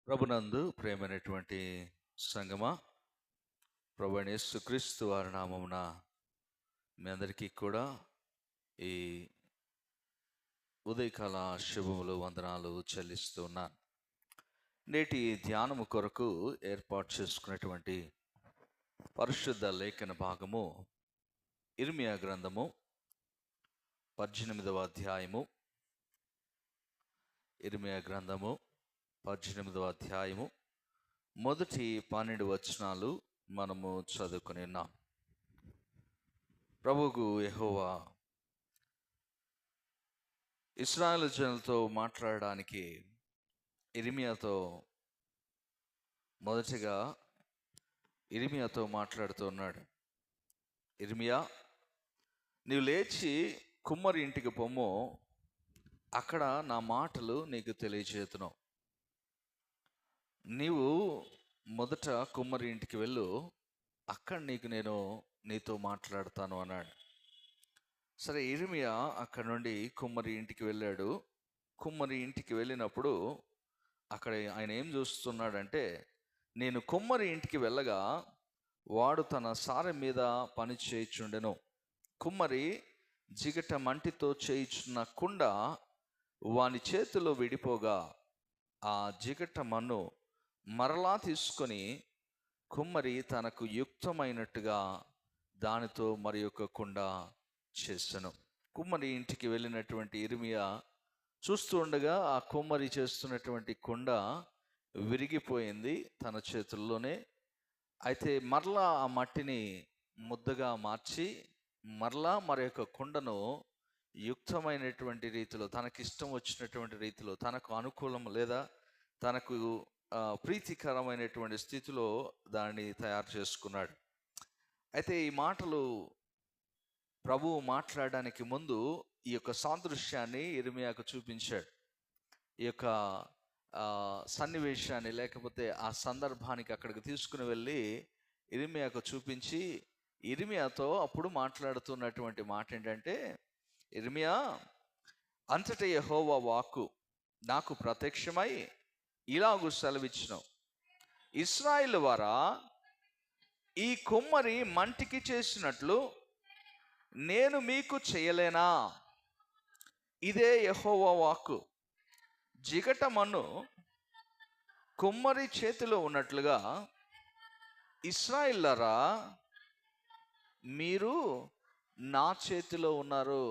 ప్రభునందు ప్రేమైనటువంటి సంగమా, ప్రభువైన యేసుక్రీస్తు వారి నామమున మీ అందరికీ కూడా ఈ ఉదయకాల శుభములు వందనాలు చెల్లిస్తూ ఉన్నాను. నేటి ధ్యానము కొరకు ఏర్పాటు చేసుకున్నటువంటి పరిశుద్ధ లేఖన భాగము ఇర్మియా గ్రంథము 18వ అధ్యాయము. ఇర్మియా గ్రంథము 18వ అధ్యాయము మొదటి 12 వచనాలు మనము చదువుకుని ఉన్నాం. ప్రభువు యెహోవా ఇశ్రాయేలు జనులతో మాట్లాడడానికి ఇర్మియాతో మాట్లాడుతున్నాడు. ఇర్మియా, నీవు లేచి కుమ్మరి ఇంటికి పొమ్ము, అక్కడ నా మాటలు నీకు తెలియజేతును. నీవు మొదట కుమ్మరి ఇంటికి వెళ్ళు, అక్కడ నేను నీతో మాట్లాడతాను అన్నాడు. సరే, ఇర్మియా అక్కడ నుండి కుమ్మరి ఇంటికి వెళ్ళాడు. కుమ్మరి ఇంటికి వెళ్ళినప్పుడు అక్కడ ఆయన ఏం చూస్తున్నాడంటే, నేను కుమ్మరి ఇంటికి వెళ్ళగా వాడు తన సారె మీద పని చేయుచుండెను. కుమ్మరి జిగట మంటితో చేయుచున్న కుండ వాని చేతిలో విడిపోగా ఆ జిగట మన్ను మరలా తీసుకొని కుమ్మరి తనకు యుక్తమైనట్టుగా దానితో మరి ఒక కుండ చేసెను. కుమ్మరి ఇంటికి వెళ్ళినటువంటి ఇర్మియా చూస్తూ ఉండగా ఆ కుమ్మరి చేస్తున్నటువంటి కుండ విరిగిపోయింది తన చేతుల్లోనే. అయితే మరలా ఆ మట్టిని ముద్దగా మార్చి మరలా మరి యొక్క కుండను యుక్తమైనటువంటి రీతిలో, తనకిష్టం వచ్చినటువంటి రీతిలో, తనకు అనుకూలం లేదా తనకు ప్రీతికరమైనటువంటి స్థితిలో దాన్ని తయారు చేసుకున్నాడు. అయితే ఈ మాటలు ప్రభువు మాట్లాడడానికి ముందు ఈ యొక్క సాదృశ్యాన్ని ఇర్మియాకు చూపించాడు. ఈ యొక్క సన్నివేశాన్ని, లేకపోతే ఆ సందర్భానికి అక్కడికి తీసుకుని వెళ్ళి ఇర్మియాకు చూపించి ఇర్మియాతో అప్పుడు మాట్లాడుతున్నటువంటి మాట ఏంటంటే, ఇర్మియా, అంతటా యెహోవా వాక్కు నాకు ప్రత్యక్షమై ఇలాగు సెలవిచ్చును, ఇశ్రాయేలు వారా, ఈ కుమ్మరి మంటికి చేసినట్లు నేను మీకు చేయలేనా? ఇదే యెహోవా వాక్కు. జిగట మన్ను కుమ్మరి చేతిలో ఉన్నట్లుగా ఇశ్రాయేలులారా, మీరు నా చేతిలో ఉన్నారు.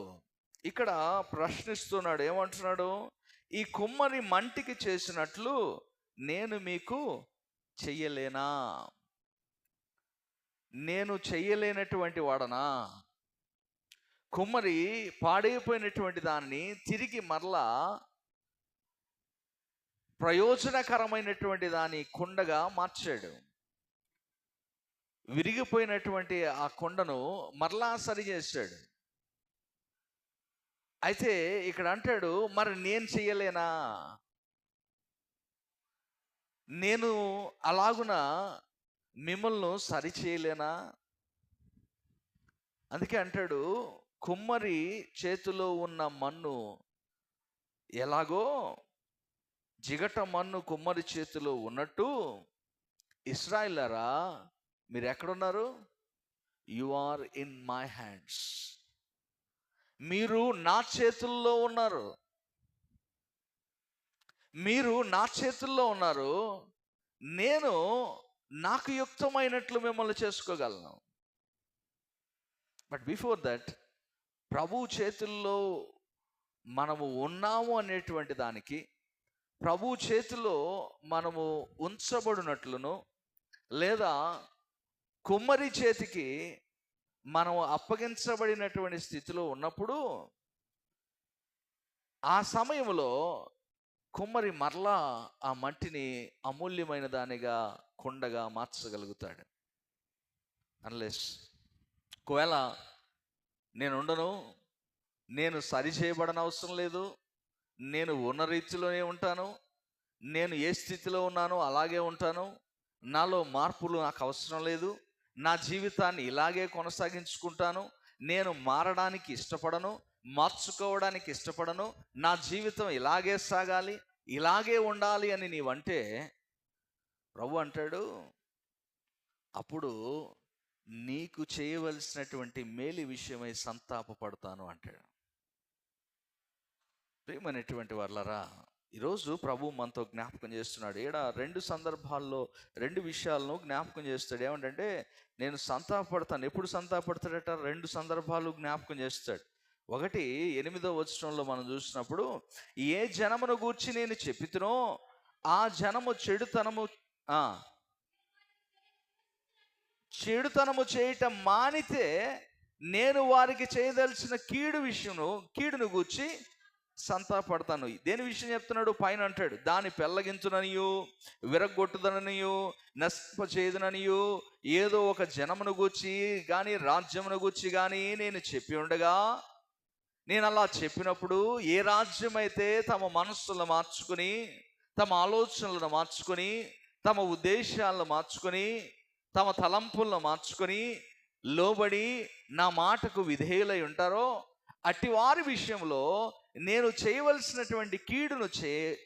ఇక్కడ ప్రశ్నిస్తున్నాడు. ఏమంటున్నాడు? ఈ కుమ్మరి మంటికి చేసినట్లు నేను మీకు చెయ్యలేనా? నేను చెయ్యలేనటువంటి వాడనా? కుమ్మరి పాడైపోయినటువంటి దాన్ని తిరిగి మరలా ప్రయోజనకరమైనటువంటి దాని కుండగా మార్చాడు. విరిగిపోయినటువంటి ఆ కుండను మరలా సరి చేశాడు. అయితే ఇక్కడ అంటాడు, మరి నేను చెయ్యలేనా? నేను అలాగున మిమ్మల్ని సరి చేయలేనా? అందుకే అంటాడు, కుమ్మరి చేతిలో ఉన్న మన్ను ఎలాగో జిగట మన్ను కుమ్మరి చేతిలో ఉన్నట్టు ఇశ్రాయేలులారా, మీరు ఎక్కడున్నారు? You are in my hands. మీరు నా చేతుల్లో ఉన్నారు. మీరు నా చేతుల్లో ఉన్నారు. నేను నాకు యుక్తమైనట్లు మిమ్మల్ని చేసుకోగలను. బట్ బిఫోర్ దట్, ప్రభు చేతుల్లో మనము ఉన్నాము అనేటువంటి దానికి, ప్రభు చేతిలో మనము ఉంచబడినట్లును, లేదా కుమ్మరి చేతికి మనం అప్పగించబడినటువంటి స్థితిలో ఉన్నప్పుడు ఆ సమయంలో కుమ్మరి మరలా ఆ మట్టిని అమూల్యమైన దానిగా కుండగా మార్చగలుగుతాడు. అన్లెస్ ఒకవేళ నేను ఉండను, నేను సరి చేయబడన అవసరం లేదు, నేను ఉన్న రీతిలోనే ఉంటాను, నేను ఏ స్థితిలో ఉన్నానో అలాగే ఉంటాను, నాలో మార్పులు నాకు అవసరం లేదు, నా జీవితాన్ని ఇలాగే కొనసాగించుకుంటాను, నేను మారడానికి ఇష్టపడను, మార్చుకోవడానికి ఇష్టపడను, నా జీవితం ఇలాగే సాగాలి, ఇలాగే ఉండాలి అని నీవంటే ప్రభు అంటాడు, అప్పుడు నీకు చేయవలసినటువంటి మేలు విషయమై సంతాపపడతాను అంటాడు. ప్రియమైనటువంటి వాళ్ళరా, ఈరోజు ప్రభు మనతో జ్ఞాపకం చేస్తున్నాడు. ఈడ 2 సందర్భాల్లో 2 విషయాలను జ్ఞాపకం చేస్తాడు. ఏమంటే నేను సంతాపడతాను. ఎప్పుడు సంతాపడతాడట? 2 సందర్భాలు జ్ఞాపకం చేస్తాడు. ఒకటి 8వ వచనంలో మనం చూసినప్పుడు, ఏ జనమును గూర్చి నేను చెప్పితునో ఆ జనము చెడుతనము చేయటం మానితే నేను వారికి చేయదలిచిన కీడును గూర్చి సంతాపడతాను. దేని విషయం చెప్తున్నాడు? పైన అంటాడు, దాన్ని పెళ్ళగించుననియు విరగొట్టుదననియు నశింపచేయుదుననియు ఏదో ఒక జనమును గూర్చి కానీ రాజ్యమును గూర్చి కానీ నేను చెప్పి ఉండగా, నేను అలా చెప్పినప్పుడు ఏ రాజ్యం అయితే తమ మనస్సులను మార్చుకుని, తమ ఆలోచనలను మార్చుకొని, తమ ఉద్దేశాలను మార్చుకొని, తమ తలంపులను మార్చుకొని లోబడి నా మాటకు విధేయులై ఉంటారో అట్టి వారి విషయంలో నేను చేయవలసినటువంటి కీడును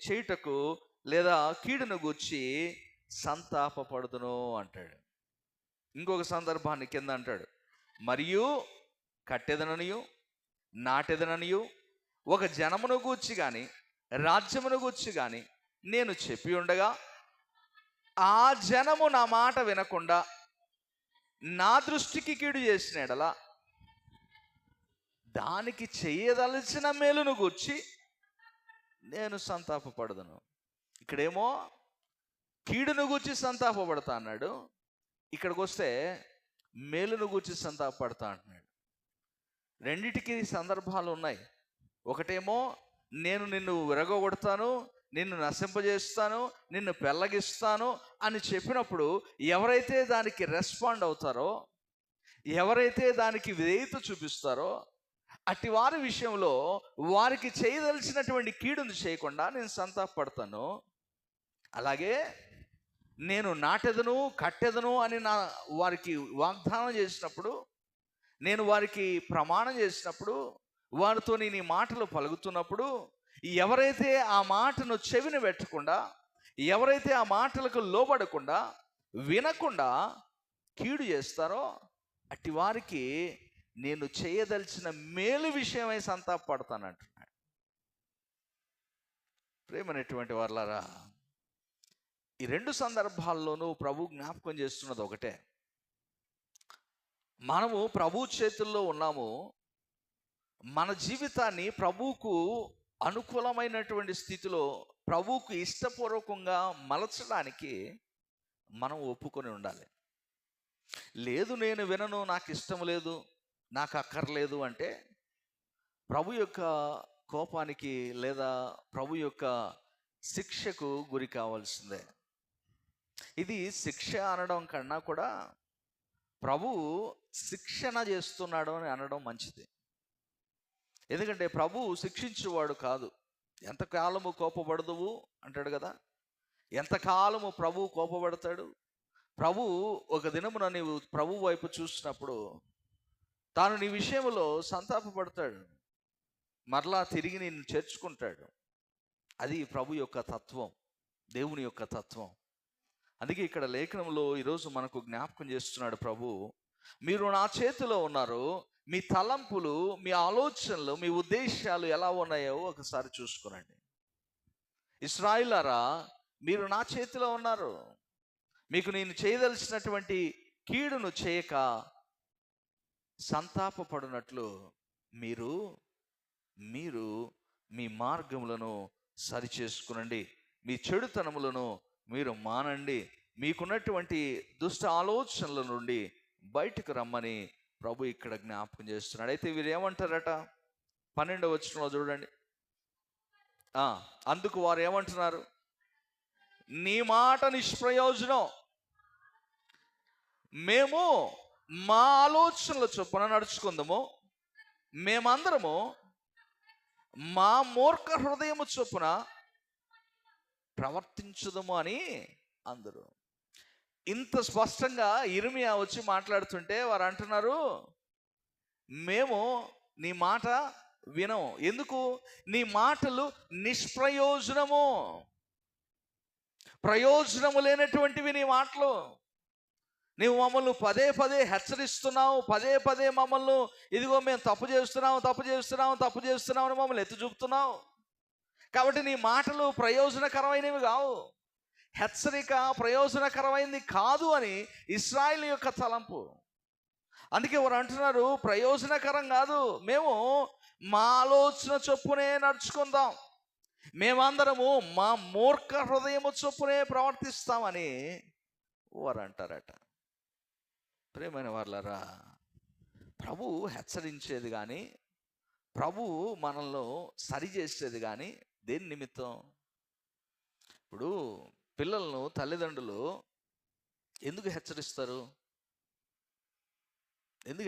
చేయుటకు లేదా కీడును గూర్చి సంతాపపడుదును అంటాడు. ఇంకొక సందర్భాన్ని కింద అంటాడు, మరియు కట్టెదననియు నాటెదననియు ఒక జనమును గూర్చి కానీ రాజ్యమును గూర్చి కానీ నేను చెప్పి ఉండగా ఆ జనము నా మాట వినకుండా నా దృష్టికి కీడు చేసిన ఎడల దానికి చేయదలిచిన మేలును గూర్చి నేను సంతాపపడదును. ఇక్కడేమో కీడును గూర్చి సంతాపపడతా అన్నాడు, ఇక్కడికి వస్తే మేలును గూర్చి సంతాపపడతా అంటున్నాడు. రెండిటికి సందర్భాలు ఉన్నాయి. ఒకటేమో నేను నిన్ను విరగొడతాను, నిన్ను నశింపజేస్తాను, నిన్ను పెళ్ళగిస్తాను అని చెప్పినప్పుడు ఎవరైతే దానికి రెస్పాండ్ అవుతారో, ఎవరైతే దానికి విధేయత చూపిస్తారో అట్టి వారి విషయంలో వారికి చేయదలిచినటువంటి కీడును చేయకుండా నేను సంతాపపడతాను. అలాగే నేను నాటెదను కట్టెదను అని వారికి వాగ్దానం చేసినప్పుడు, నేను వారికి ప్రమాణం చేసినప్పుడు, వారితో నేను ఈ మాటలు పలుకుతున్నప్పుడు ఎవరైతే ఆ మాటను చెవిని పెట్టకుండా, ఎవరైతే ఆ మాటలకు లోబడకుండా వినకుండా కీడు చేస్తారో అట్టి వారికి నేను చేయదలిచిన మేలు విషయమై సంతాపపడతాను అంటున్నాడు. ప్రేమనేటువంటి వాళ్ళారా, ఈ 2 సందర్భాల్లోనూ ప్రభు జ్ఞాపకం చేస్తున్నది ఒకటే, మనము ప్రభు చేతుల్లో ఉన్నాము. మన జీవితాన్ని ప్రభువుకు అనుకూలమైనటువంటి స్థితిలో ప్రభువుకు ఇష్టపూర్వకంగా మలచడానికి మనం ఒప్పుకొని ఉండాలి. లేదు నేను వినను, నాకు ఇష్టం లేదు, నాకు అక్కర్లేదు అంటే ప్రభు యొక్క కోపానికి లేదా ప్రభు యొక్క శిక్షకు గురి కావాల్సిందే. ఇది శిక్ష అనడం కన్నా కూడా ప్రభువు శిక్షణ చేస్తున్నాడు అని అనడం మంచిది. ఎందుకంటే ప్రభువు శిక్షించేవాడు కాదు. ఎంతకాలము కోపపడదువు అంటాడు కదా, ఎంతకాలము ప్రభువు కోపపడతాడు? ప్రభువు ఒక దినమున నీవు ప్రభు వైపు చూసినప్పుడు తాను నీ విషయంలో సంతాపపడతాడు, మరలా తిరిగి నిన్ను చేర్చుకుంటాడు. అది ప్రభు యొక్క తత్వం, దేవుని యొక్క తత్వం. అందుకే ఇక్కడ లేఖనంలో ఈరోజు మనకు జ్ఞాపకం చేస్తున్నాడు ప్రభు, మీరు నా చేతిలో ఉన్నారు, మీ తలంపులు, మీ ఆలోచనలు, మీ ఉద్దేశాలు ఎలా ఉన్నాయో ఒకసారి చూసుకునండి. ఇశ్రాయేలులారా, మీరు నా చేతిలో ఉన్నారు, మీకు నేను చేయదలిచినటువంటి కీడును చేయక సంతాపపడినట్లు మీరు మీ మార్గములను సరిచేసుకునండి, మీ చెడుతనములను మీరు మానండి, మీకున్నటువంటి దుష్ట ఆలోచనల నుండి బయటకు రమ్మని ప్రభు ఇక్కడ జ్ఞాపకం చేస్తున్నాడు. అయితే వీరు ఏమంటారట? 12వ వచనంలో చూడండి. అందుకు వారు ఏమంటున్నారు? నీ మాట నిష్ప్రయోజనం, మేము మా ఆలోచనల చొప్పున నడుచుకుందాము, మేమందరము మా మూర్ఖ హృదయము చొప్పున ప్రవర్తించుదము అని అందరూ. ఇంత స్పష్టంగా ఇర్మియా వచ్చి మాట్లాడుతుంటే వారు అంటున్నారు, మేము నీ మాట వినము. ఎందుకు? నీ మాటలు నిష్ప్రయోజనము. ప్రయోజనము లేనటువంటివి నీ మాటలు. నీవు మమ్మల్ని పదే పదే హెచ్చరిస్తున్నావు, పదే పదే మమ్మల్ని ఇదిగో మేము తప్పు చేస్తున్నాం అని మమ్మల్ని ఎత్తి చూపుతున్నావు. కాబట్టి నీ మాటలు ప్రయోజనకరమైనవి కావు, హెచ్చరిక ప్రయోజనకరమైనది కాదు అని ఇశ్రాయేలు యొక్క తలంపు. అందుకే వారు అంటున్నారు, ప్రయోజనకరం కాదు, మేము మా ఆలోచన చొప్పునే నడుచుకుందాం, మేమందరము మా మూర్ఖ హృదయము చొప్పునే ప్రవర్తిస్తామని వారు అంటారట. ప్రియమైన వాళ్ళారా, ప్రభు హెచ్చరించేది కానీ, ప్రభు మనల్ని సరి చేసేది కానీ దేని నిమిత్తం? ఇప్పుడు పిల్లలను తల్లిదండ్రులు ఎందుకు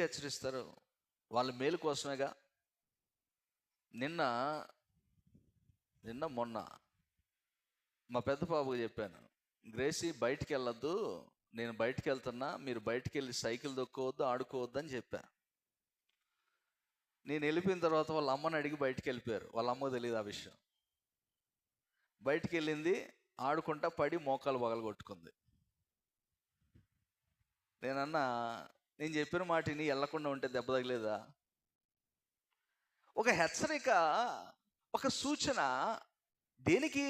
హెచ్చరిస్తారు? వాళ్ళ మేలు కోసమేగా. నిన్న మొన్న మా పెద్ద బాబుకి చెప్పాను, గ్రేసీ బయటికి వెళ్ళొద్దు, నేను బయటికి వెళ్తున్నా, మీరు బయటికి వెళ్ళి సైకిల్ దొక్కోవద్దు, ఆడుకోవద్దు అని చెప్పా. నేను వెళ్ళిపోయిన తర్వాత వాళ్ళ అమ్మని అడిగి బయటికి వెళ్ళిపోయారు. వాళ్ళ అమ్మకు తెలియదు ఆ విషయం. బయటికి వెళ్ళింది, ఆడుకుంటా పడి మోకాలు పగలగొట్టుకుంది. నేను చెప్పిన మాటిని వెళ్ళకుండా ఉంటే దెబ్బ తగిలేదా? ఒక హెచ్చరిక, ఒక సూచన దేనికి?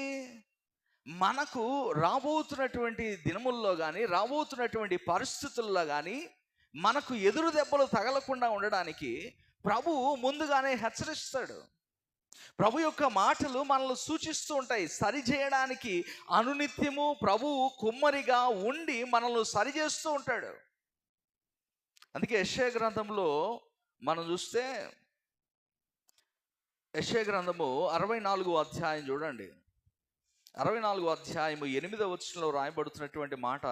మనకు రాబోతున్నటువంటి దినముల్లో కానీ, రాబోతున్నటువంటి పరిస్థితుల్లో కానీ మనకు ఎదురు దెబ్బలు తగలకుండా ఉండడానికి ప్రభువు ముందుగానే హెచ్చరిస్తాడు. ప్రభు యొక్క మాటలు మనల్ని సూచిస్తూ ఉంటాయి. సరి చేయడానికి అనునిత్యము ప్రభువు కుమ్మరిగా ఉండి మనల్ని సరి చేస్తూ ఉంటాడు. అందుకే యెషయా గ్రంథంలో మనం చూస్తే, యెషయా గ్రంథము 64వ అధ్యాయం చూడండి. 64వ అధ్యాయము 8వ వచనంలో రాయబడుతున్నటువంటి మాట,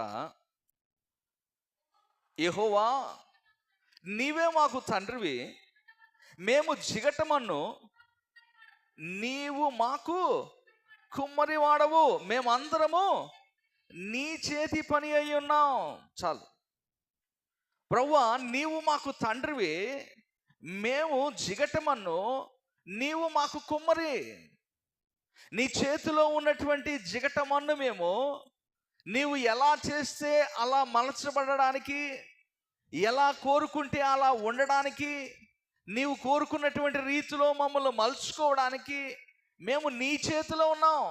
యెహోవా నీవే మాకు తండ్రివి, మేము జిగటమన్ను, నీవు మాకు కుమ్మరి వాడవు, మేమందరము నీ చేతి పని అయి ఉన్నాం. చాలు. ప్రభువా నీవు మాకు తండ్రివి, మేము జిగటమన్ను, నీవు మాకు కుమ్మరి. నీ చేతిలో ఉన్నటువంటి జిగటమన్ను మేము, నీవు ఎలా చేస్తే అలా మలచబడడానికి, ఎలా కోరుకుంటే అలా ఉండడానికి, నీవు కోరుకున్నటువంటి రీతిలో మమ్మల్ని మలుచుకోవడానికి మేము నీ చేతిలో ఉన్నాం.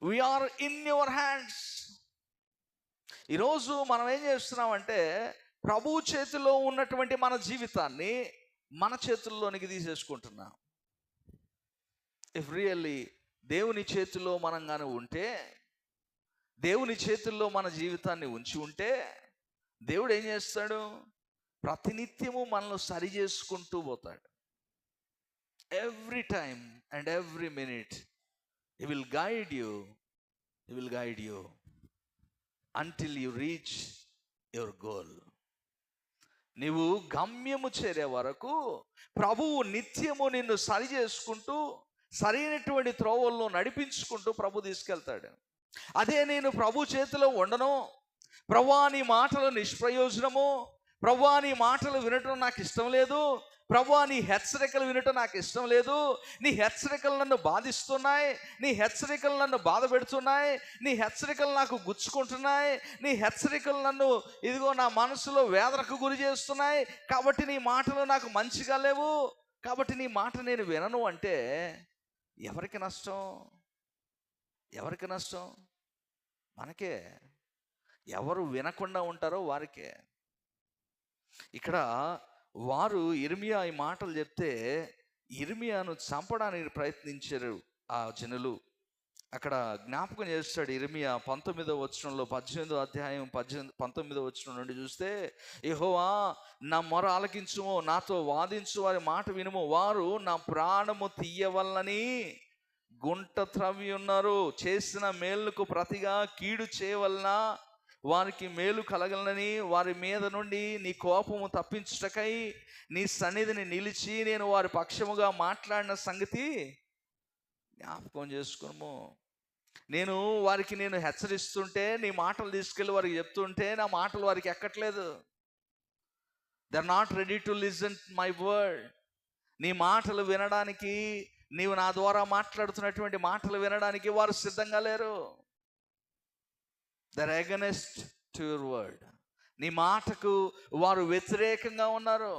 We are in your hands. ఈరోజు మనం ఏం చేస్తున్నామంటే, ప్రభు చేతిలో ఉన్నటువంటి మన జీవితాన్ని మన చేతుల్లోనికి తీసేసుకుంటున్నాం. ఇఫ్ రియల్లీ దేవుని చేతిలో మనం కానీ ఉంటే, దేవుని చేతుల్లో మన జీవితాన్ని ఉంచి ఉంటే, దేవుడు ఏం చేస్తాడు? ప్రతినిత్యము మనల్ని సరి చేసుకుంటూ పోతాడు. Every time and every minute he will guide you until you reach your goal. నీవు గమ్యము చేరే వరకు ప్రభువు నిత్యము నిన్ను సరి చేసుకుంటూ సరైనటువంటి త్రోవల్లో నడిపించుకుంటూ ప్రభు తీసుకెళ్తాడు. అదే నేను ప్రభు చేతిలో ఉండను, ప్రభువా నీ మాటలు నిష్ప్రయోజనము, ప్రభువా నీ మాటలు వినటం నాకు ఇష్టం లేదు, ప్రభువా నీ హెచ్చరికలు వినటం నాకు ఇష్టం లేదు, నీ హెచ్చరికలు నన్ను బాధిస్తున్నాయి, నీ హెచ్చరికలు నన్ను బాధ పెడుతున్నాయి, నీ హెచ్చరికలు నాకు గుచ్చుకుంటున్నాయి, నీ హెచ్చరికలు నన్ను ఇదిగో నా మనసులో వేదనకు గురి చేస్తున్నాయి, కాబట్టి నీ మాటలు నాకు మంచిగా లేవు, కాబట్టి నీ మాట నేను వినను అంటే ఎవరికి నష్టం? మనకే. ఎవరు వినకుండా ఉంటారో వారికే. ఇక్కడ వారు ఇర్మియా ఈ మాటలు చెప్తే ఇర్మియాను చంపడానికి ప్రయత్నించారు ఆ జనులు. అక్కడ జ్ఞాపకం చేస్తాడు ఇర్మియా 19వ వచనంలో, 18వ అధ్యాయం 19వ వచనం నుండి చూస్తే, యెహోవా నా మొర ఆలకించుము, నాతో వాదించు, వారి మాట వినుము, వారు నా ప్రాణము తీయవల్లని గుంట త్రవ్వి ఉన్నారు, చేసిన మేలుకు ప్రతిగా కీడు చేయవలన వారికి మేలు కలగలని వారి మీద నుండి నీ కోపము తప్పించుటకై నీ సన్నిధిని నిలిచి నేను వారి పక్షముగా మాట్లాడిన సంగతి జ్ఞాపకం చేసుకును. నేను హెచ్చరిస్తుంటే, నీ మాటలు తీసుకెళ్ళి వారికి చెప్తుంటే నా మాటలు వారికి ఎక్కట్లేదు. They are not ready to listen my word. నీ మాటలు వినడానికి, నీవు నా ద్వారా మాట్లాడుతున్నటువంటి మాటలు వినడానికి వారు సిద్ధంగా లేరు. They're against to your word. నీ మాటకు వారు వ్యతిరేకంగా ఉన్నారు.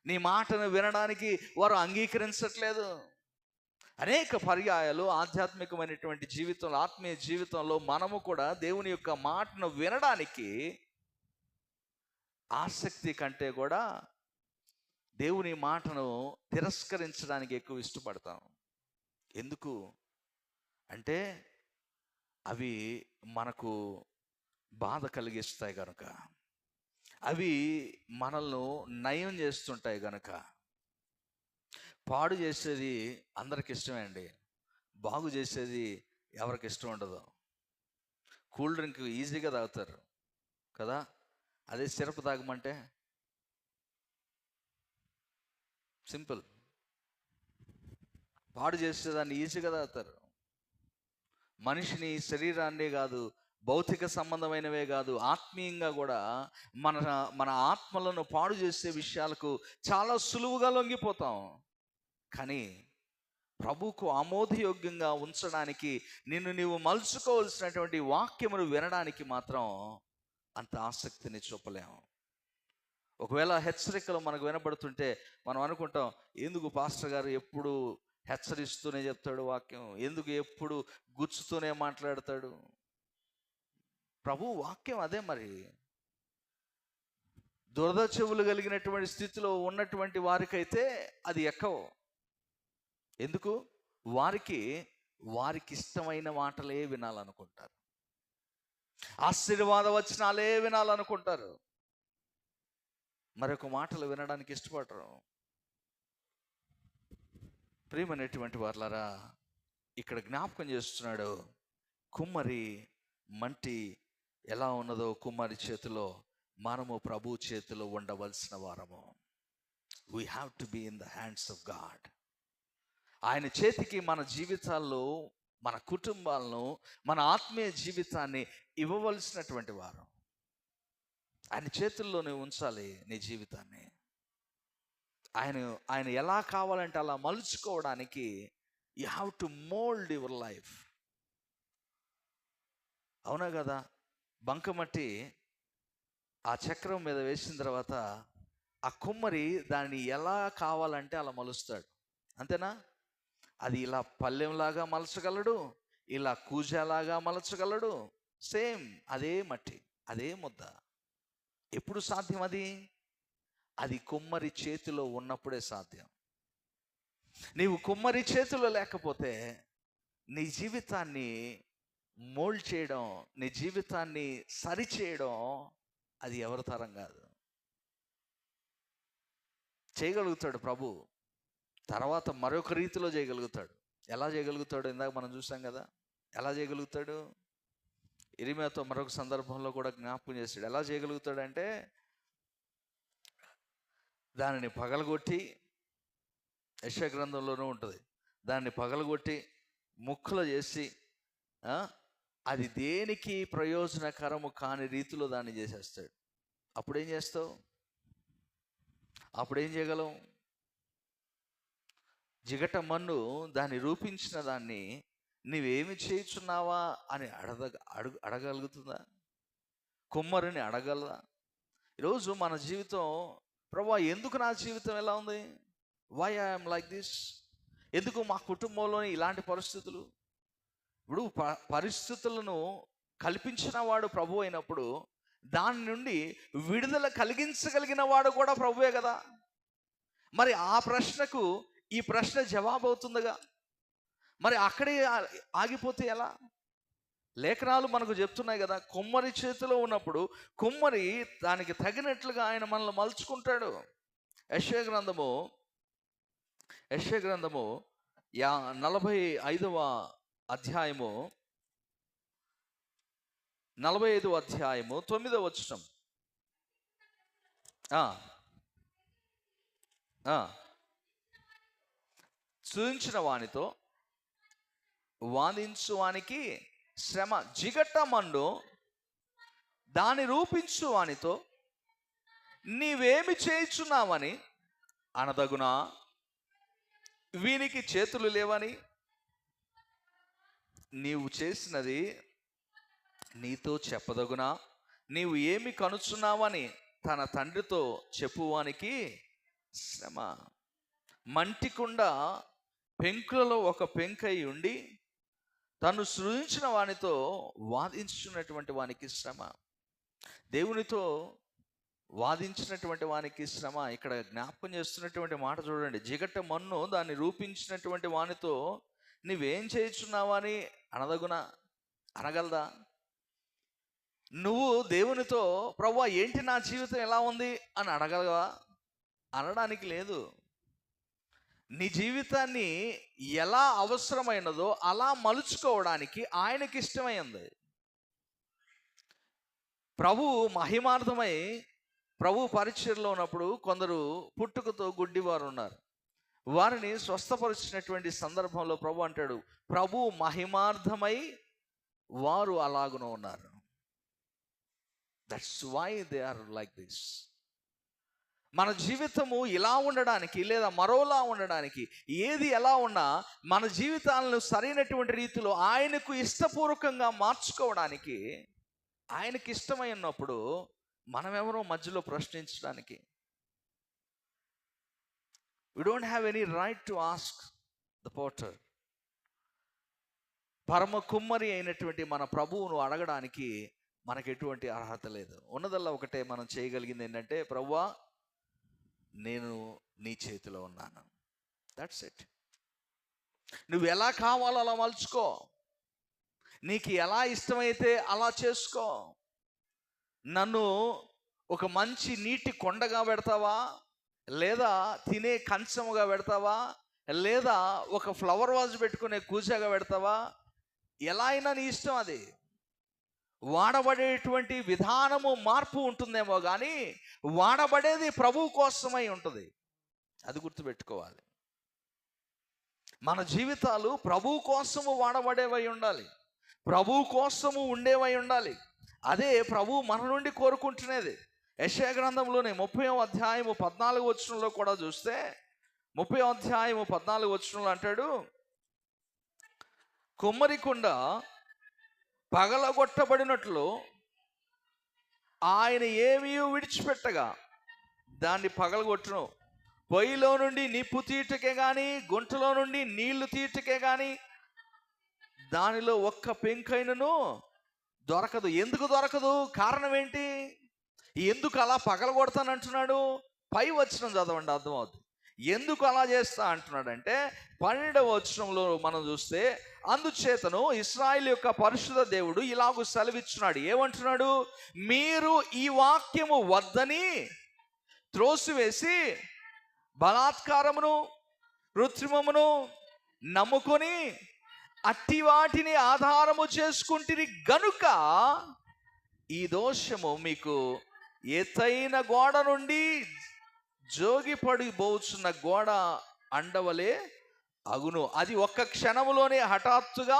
నీ మాటను వినడానికి వారు అంగీకరించట్లేదు. అనేక పర్యాయాలు ఆధ్యాత్మికమైనటువంటి జీవితంలో, ఆత్మీయ జీవితంలో మనము కూడా దేవుని యొక్క మాటను వినడానికి ఆసక్తి కంటే కూడా దేవుని మాటను తిరస్కరించడానికి ఎక్కువ ఇష్టపడతాం. ఎందుకు అంటే అవి మనకు బాధ కలిగిస్తాయి కనుక, అవి మనల్ని నయం చేస్తుంటాయి కనుక. పాడు చేసేది అందరికి ఇష్టమే అండి, బాగు చేసేది ఎవరికి ఇష్టం ఉండదు. కూల్ డ్రింక్ ఈజీగా తాగుతారు కదా, అదే సిరప్ తాగమంటే సింపుల్. పాడు చేసేదాన్ని ఈజీగా తాగుతారు. మనిషిని, శరీరాన్ని కాదు, భౌతిక సంబంధమైనవే కాదు, ఆత్మీయంగా కూడా మన మన ఆత్మలను పాడు చేసే విషయాలకు చాలా సులువుగా లొంగిపోతాం. కానీ ప్రభువుకు ఆమోదయోగ్యంగా ఉంచడానికి నిన్ను నీవు మలుచుకోవాల్సినటువంటి వాక్యమును వినడానికి మాత్రం అంత ఆసక్తిని చూపలేము. ఒకవేళ హెచ్చరికలు మనకు వినబడుతుంటే మనం అనుకుంటాం, ఎందుకు పాస్టర్ గారు ఎప్పుడు హెచ్చరిస్తూనే చెప్తాడు వాక్యం, ఎందుకు ఎప్పుడు గుచ్చుతూనే మాట్లాడతాడు. ప్రభు వాక్యం అదే. మరి దురద చెవులు కలిగినటువంటి స్థితిలో ఉన్నటువంటి వారికైతే అది ఎక్కవు. ఎందుకు? వారికి ఇష్టమైన మాటలే వినాలనుకుంటారు, ఆశీర్వాద వచనాలే వినాలనుకుంటారు, మరొక మాటలు వినడానికి ఇష్టపడరు. ప్రియమైనటువంటి వారలారా, ఇక్కడ జ్ఞాపకం చేస్తున్నాడు, కుమ్మరి మంటి ఎలా ఉన్నదో కుమ్మరి చేతిలో మనము ప్రభు చేతిలో ఉండవలసిన వారము. We have to be in the hands of God. ఆయన చేతికి మన జీవితాల్లో, మన కుటుంబాలను, మన ఆత్మీయ జీవితాన్ని ఇవ్వవలసినటువంటి వారు. ఆయన చేతుల్లోనే ఉంచాలి నీ జీవితాన్ని. ఆయన ఎలా కావాలంటే అలా మలుచుకోవడానికి you have to mould your life. అవునా కదా? బంకమట్టి ఆ చక్రం మీద వేసిన తర్వాత ఆ కుమ్మరి దాన్ని ఎలా కావాలంటే అలా మలుస్తాడు, అంతేనా? అది ఇలా పల్లెంలాగా మలచగలడు, ఇలా కూజాలాగా మలచగలడు. సేమ్ అదే మట్టి, అదే ముద్ద. ఎప్పుడు సాధ్యం అది? అది కుమ్మరి చేతిలో ఉన్నప్పుడే సాధ్యం. నీవు కుమ్మరి చేతిలో లేకపోతే నీ జీవితాన్ని మోల్డ్ చేయడం, నీ జీవితాన్ని సరిచేయడం అది ఎవరి తరం కాదు. చేయగలుగుతాడు ప్రభు, తర్వాత మరొక రీతిలో చేయగలుగుతాడు. ఎలా చేయగలుగుతాడు? ఇందాక మనం చూసాం కదా, ఎలా చేయగలుగుతాడు. ఇరిమియాతో మరొక సందర్భంలో కూడా జ్ఞాపకం చేశాడు. ఎలా చేయగలుగుతాడంటే, దానిని పగలగొట్టి, యెషయా గ్రంథంలోనూ ఉంటుంది, దాన్ని పగలగొట్టి ముక్కలు చేసి అది దేనికి ప్రయోజనకరము కాని రీతిలో దాన్ని చేసేస్తాడు. అప్పుడేం చేస్తావు? అప్పుడేం చేయగలం? జిగట మన్ను దాన్ని రూపించిన దాన్ని నీవేమి చేయుచున్నావా అని అడగలుగుతుందా? కుమ్మరిని అడగలదా? ఈరోజు మన జీవితం, ప్రభువా ఎందుకు నా జీవితం ఎలా ఉంది? Why I'm like this? ఎందుకు మా కుటుంబంలోని ఇలాంటి పరిస్థితులు? ఇప్పుడు పరిస్థితులను కల్పించిన వాడు ప్రభు అయినప్పుడు దాని నుండి విడుదల కలిగించగలిగిన వాడు కూడా ప్రభువే కదా. మరి ఆ ప్రశ్నకు ఈ ప్రశ్న జవాబు అవుతుందిగా. మరి అక్కడే ఆగిపోతే ఎలా? లేఖనాలు మనకు చెప్తున్నాయి కదా, కుమ్మరి చేతిలో ఉన్నప్పుడు కుమ్మరి దానికి తగినట్లుగా ఆయన మనల్ని మలుచుకుంటాడు. యెషయా గ్రంథము 45వ అధ్యాయము 9వ వచనం. సూచించిన వానితో వాదించువానికి శ్రమ, జిగట మండు దాన్ని రూపించు వానితో నీవేమి చేయుచున్నావని అనదగునా? వీనికి చేతులు లేవని నీవు చేసినది నీతో చెప్పదగునా, నీవు ఏమి కనుచున్నావని తన తండ్రితో చెప్పువానికి శ్రమ. మంటికుండ పెంకులలో ఒక పెంకై ఉండి తను సృజించిన వానితో వాదించున్నటువంటి వానికి శ్రమ. దేవునితో వాదించినటువంటి వానికి శ్రమ. ఇక్కడ జ్ఞాపకం చేస్తున్నటువంటి మాట చూడండి. జిగట మన్ను దాన్ని రూపించినటువంటి వానితో నువ్వేం చేయుచున్నావా అని అనదగునా, అనగలదా? నువ్వు దేవునితో ప్రభువా ఏంటి నా జీవితం ఎలా ఉంది అని అడగలవా? అనడానికి లేదు. నీ జీవితాన్ని ఎలా అవసరమైనదో అలా మలుచుకోవడానికి ఆయనకి ఇష్టమైంది. ప్రభు మహిమార్థమై ప్రభు పరిచర్లో ఉన్నప్పుడు కొందరు పుట్టుకతో గుడ్డివారు ఉన్నారు. వారిని స్వస్థపరిచినటువంటి సందర్భంలో ప్రభు అంటాడు, ప్రభు మహిమార్థమై వారు అలాగున ఉన్నారు. That's why they are like this. మన జీవితము ఇలా ఉండడానికి లేదా మరోలా ఉండడానికి, ఏది ఎలా ఉన్నా మన జీవితాలను సరైనటువంటి రీతిలో ఆయనకు ఇష్టపూర్వకంగా మార్చుకోవడానికి ఆయనకి ఇష్టమై ఉన్నప్పుడు మనమెవరో మధ్యలో ప్రశ్నించడానికి? We don't have any right to ask the potter. పరమ కుమ్మరి అయినటువంటి మన ప్రభువును అడగడానికి మనకు ఎటువంటి అర్హత లేదు. ఉన్నదల్లా ఒకటే మనం చేయగలిగింది ఏంటంటే, ప్రభువా నేను నీ చేతిలో ఉన్నాను. That's it. నువ్వు ఎలా కావాలో అలా మలుచుకో, నీకు ఎలా ఇష్టమైతే అలా చేసుకో. నన్ను ఒక మంచి నీటి కొండగా పెడతావా, లేదా తినే కంచముగా పెడతావా, లేదా ఒక ఫ్లవర్ వాజ్ పెట్టుకునే కూజాగా పెడతావా? ఎలా అయినా నీ ఇష్టం. అది వాడబడేటువంటి విధానము మార్పు ఉంటుందేమో కానీ వాడబడేది ప్రభు కోసమై ఉంటుంది. అది గుర్తుపెట్టుకోవాలి. మన జీవితాలు ప్రభు కోసము వాడబడేవై ఉండాలి, ప్రభు కోసము ఉండేవై ఉండాలి. అదే ప్రభు మన నుండి కోరుకుంటున్నది. యెషయా గ్రంథంలోనే 30వ అధ్యాయము 14వ వచనంలో కూడా చూస్తే, 30వ అధ్యాయము 14వ వచనంలో అంటాడు, కుమ్మరికుండ పగలగొట్టబడినట్లు ఆయన ఏమీ విడిచిపెట్టగా దాన్ని పగలగొట్టును. పొయ్యిలో నుండి నిప్పు తీయటకే కానీ, గుంటలో నుండి నీళ్లు తీయటకే కానీ దానిలో ఒక్క పెంకైనను దొరకదు. ఎందుకు దొరకదు? కారణం ఏంటి? ఎందుకు అలా పగలగొడతానంటున్నాడు? పై వచనం చదవండి, అర్థమవుతుంది ఎందుకు అలా చేస్తా అంటున్నాడంటే. 12వ వచనంలో మనం చూస్తే, అందుచేతను ఇశ్రాయేలు యొక్క పరిశుద్ధ దేవుడు ఇలాగూ సెలవిచ్చున్నాడు. ఏమంటున్నాడు? మీరు ఈ వాక్యము వద్దని త్రోసివేసి బలాత్కారమును కృత్రిమమును నమ్ముకొని అట్టి వాటిని ఆధారము చేసుకుంటుని గనుక ఈ దోషము మీకు ఎత్తైన గోడ నుండి జోగిపడిపోతున్న గోడ అండవలే అగును. అది ఒక్క క్షణములోనే హఠాత్తుగా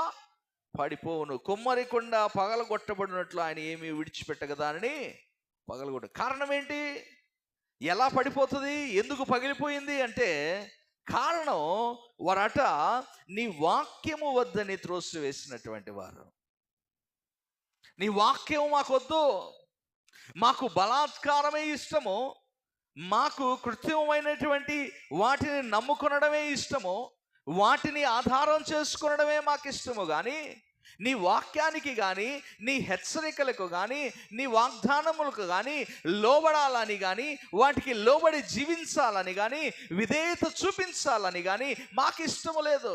పడిపోవును. కుమ్మరికుండా పగలగొట్టబడినట్లు ఆయన ఏమీ విడిచిపెట్టగదానని పగలగొట్ట. కారణం ఏంటి? ఎలా పడిపోతుంది? ఎందుకు పగిలిపోయింది అంటే, కారణం వారట నీ వాక్యము వద్దని త్రోసివేసినటువంటి వారు. నీ వాక్యము మాకొద్దు, మాకు బలాత్కారమే ఇష్టము, మాకు కృత్రిమమైనటువంటి వాటిని నమ్ముకొనడమే ఇష్టము, వాటిని ఆధారం చేసుకొనడమే మాకు ఇష్టము. కానీ నీ వాక్యానికి కానీ, నీ హెచ్చరికలకు కానీ, నీ వాగ్దానములకు కానీ లోబడాలని కానీ, వాటికి లోబడి జీవించాలని కానీ, విధేయత చూపించాలని కానీ మాకు ఇష్టము లేదు.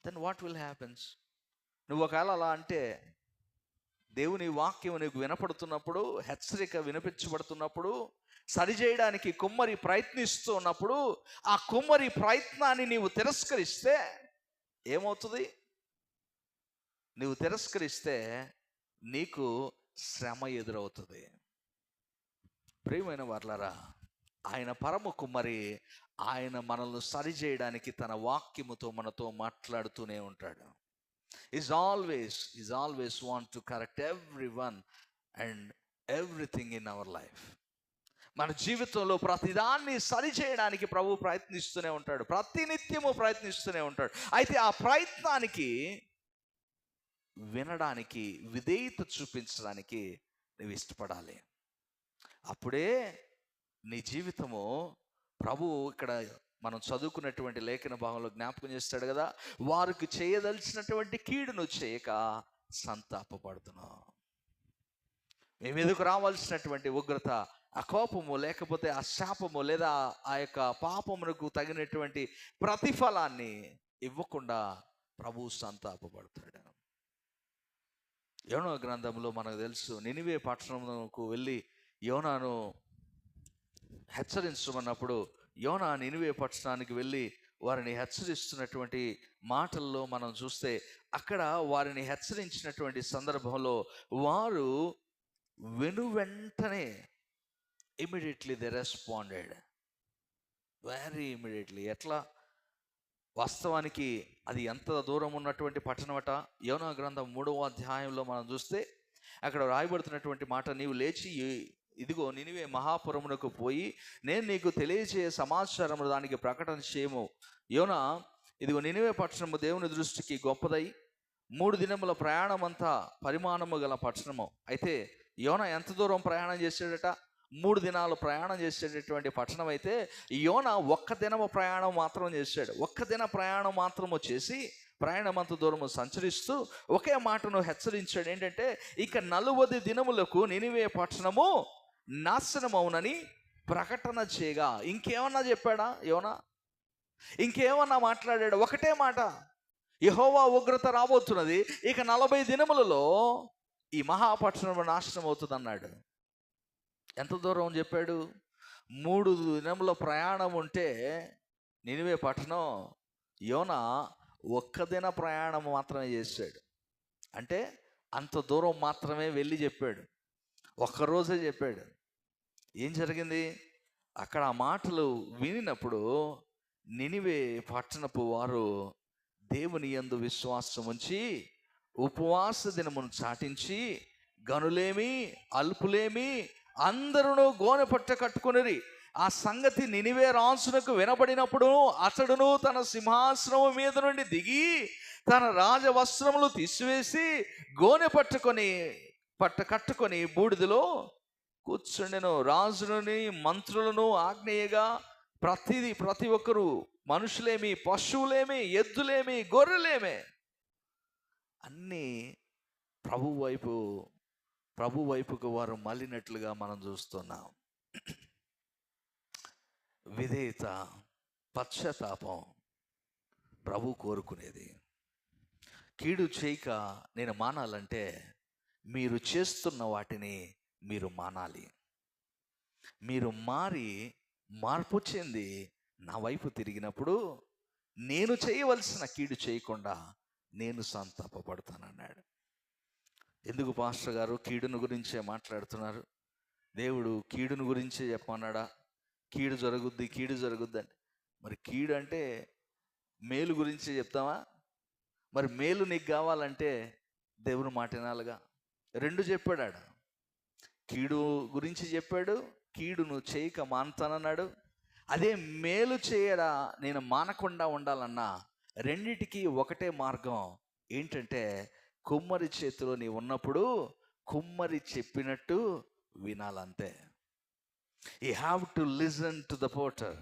Then what will happens? నువ్వు ఒకవేళ అలా అంటే, దేవుని వాక్యం నీకు వినపడుతున్నప్పుడు, హెచ్చరిక వినిపించబడుతున్నప్పుడు, సరిచేయడానికి కుమ్మరి ప్రయత్నిస్తూ ఉన్నప్పుడు, ఆ కుమ్మరి ప్రయత్నాన్ని నీవు తిరస్కరిస్తే ఏమవుతుంది? నువ్వు తిరస్కరిస్తే నీకు శ్రమ ఎదురవుతుంది. ప్రియమైన వారలారా, ఆయన పరమ కుమ్మరి. ఆయన మనల్ని సరిచేయడానికి తన వాక్యముతో మనతో మాట్లాడుతూనే ఉంటాడు. He's always want to correct everyone and everything in our life. మన జీవితంలో ప్రతిదాన్ని సరిచేయడానికి ప్రభు ప్రయత్నిస్తూనే ఉంటాడు, ప్రతినిత్యము ప్రయత్నిస్తూనే ఉంటాడు. అయితే ఆ ప్రయత్నానికి వినడానికి, విధేయత చూపించడానికి నువ్వు ఇష్టపడాలి. అప్పుడే నీ జీవితము ప్రభువు ఇక్కడ మనం చదువుకున్నటువంటి లేఖన భాగంలో జ్ఞాపకం చేస్తాడు కదా, వారికి చేయదలిచినటువంటి కీడును చేయక సంతాపపడుతున్నాం. మీ మీదకు రావాల్సినటువంటి ఉగ్రత, ఆ కోపము, లేకపోతే ఆ శాపము, లేదా ఆ యొక్క పాపమునకు తగినటువంటి ప్రతిఫలాన్ని ఇవ్వకుండా ప్రభువు సంతాపపడతాడు. యోనా గ్రంథంలో మనకు తెలుసు, నినివే పట్టణమునకు వెళ్ళి యోనాను హెచ్చరించమన్నప్పుడు యోనా నినివే పట్టణానికి వెళ్ళి వారిని హెచ్చరిస్తున్నటువంటి మాటల్లో మనం చూస్తే, అక్కడ వారిని హెచ్చరించినటువంటి సందర్భంలో వారు వెంటనే immediately they responded, very immediately. ఎట్లా? వాస్తవానికి అది ఎంత దూరం ఉన్నటువంటి పట్టణమట. యోనా గ్రంథం 3వ అధ్యాయంలో మనం చూస్తే అక్కడ రాయబడుతున్నటువంటి మాట, నీవు లేచి ఇదిగో నినివే మహాపురమునకు పోయి నేను నీకు తెలియజేయ సమాచారము దానికి ప్రకటన చేయము. యోనా, ఇదిగో నినివే పట్టణము దేవుని దృష్టికి గొప్పదై 3 దినముల ప్రయాణం అంతా పరిమాణము గల పట్టణము. అయితే యోనా ఎంత దూరం ప్రయాణం చేసాడట? 3 దినాలు ప్రయాణం చేసేటటువంటి పట్టణం అయితే యోనా 1 దినము ప్రయాణం మాత్రం చేశాడు. 1 దిన ప్రయాణం మాత్రము చేసి ప్రయాణం అంత దూరము సంచరిస్తూ ఒకే మాటను హెచ్చరించాడు. ఏంటంటే, ఇక 40 దినములకు నినివే పట్టణము నాశనమవునని ప్రకటన చేయగా. ఇంకేమన్నా చెప్పాడా యోనా? ఇంకేమన్నా మాట్లాడాడు? ఒకటే మాట, యెహోవా ఉగ్రత రాబోతున్నది, ఇక 40 దినములలో ఈ మహాపట్టణం నాశనం అవుతుంది అన్నాడు. ఎంత దూరం చెప్పాడు? 3 దినముల ప్రయాణం ఉంటే నినివే పట్టణం, యోనా 1 దిన ప్రయాణం మాత్రమే చేశాడు. అంటే అంత దూరం మాత్రమే వెళ్ళి చెప్పాడు, ఒక్కరోజే చెప్పాడు. ఏం జరిగింది అక్కడ? ఆ మాటలు వినినప్పుడు నినివే పట్టణపు వారు దేవుని యందు విశ్వాసం ఉంచి ఉపవాస దినమును చాటించి గనులేమి అల్పులేమి అందరూ గోనె పట్ట కట్టుకొనిరి. ఆ సంగతి నినివే రాజునకు వినబడినప్పుడు అతడును తన సింహాసనం మీద నుండి దిగి తన రాజవస్త్రములు తీసివేసి గోనె పట్ట కట్టుకొని బూడిదలో కూర్చుండెను. రాజులని మంత్రులను ఆజ్ఞేయగా ప్రతి ఒక్కరు, మనుషులేమి పశువులేమి ఎద్దులేమి గొర్రెలేమే, అన్నీ ప్రభు వైపుకు వారు మళ్ళినట్లుగా మనం చూస్తున్నాం. విధేయత, పశ్చాత్తాపం ప్రభు కోరుకునేది. కీడు చేయక నేను మానాలంటే మీరు చేస్తున్న వాటిని మీరు మానాలి. మీరు మార్పు చెంది నా వైపు తిరిగినప్పుడు నేను చేయవలసిన కీడు చేయకుండా నేను సంతాపపడతానన్నాడు. ఎందుకు పాస్టర్ గారు కీడును గురించే మాట్లాడుతున్నారు? దేవుడు కీడును గురించే చెప్పన్నాడా? కీడు జరుగుద్ది అంటే, మరి కీడు అంటే మేలు గురించి చెప్తావా? మరి మేలు నీకు కావాలంటే దేవుని మాట వినాలిగా. 2 చెప్పాడు ఆడ. కీడు గురించి చెప్పాడు, కీడును చేయక మానతానన్నాడు. అదే మేలు చేయడా నేను మానకుండా ఉండాలన్నా రెండిటికి ఒకటే మార్గం. ఏంటంటే, కుమ్మరి చేతిలో నీ ఉన్నప్పుడు కుమ్మరి చెప్పినట్టు వినాలంతే. You have to listen to the potter.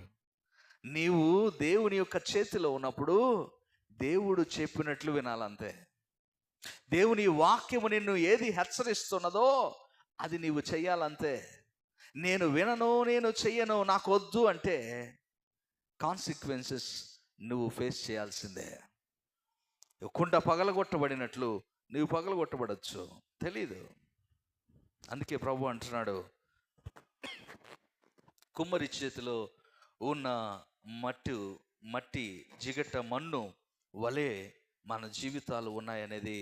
నీవు దేవుని యొక్క చేతిలో ఉన్నప్పుడు దేవుడు చెప్పినట్లు వినాలంతే. దేవుని వాక్యము నిన్ను ఏది హెచ్చరిస్తున్నదో అది నీవు చెయ్యాలంతే. నేను వినను, నేను చెయ్యను, నాకు వద్దు అంటే కాన్సిక్వెన్సెస్ నువ్వు ఫేస్ చేయాల్సిందే. కుండ పగలగొట్టబడినట్లు నువ్వు పగలగొట్టబడచ్చు, తెలీదు. అందుకే ప్రభు అంటున్నాడు, కుమ్మరి చేతిలో ఉన్న మట్టి జిగట మన్ను వలె మన జీవితాలు ఉన్నాయనేది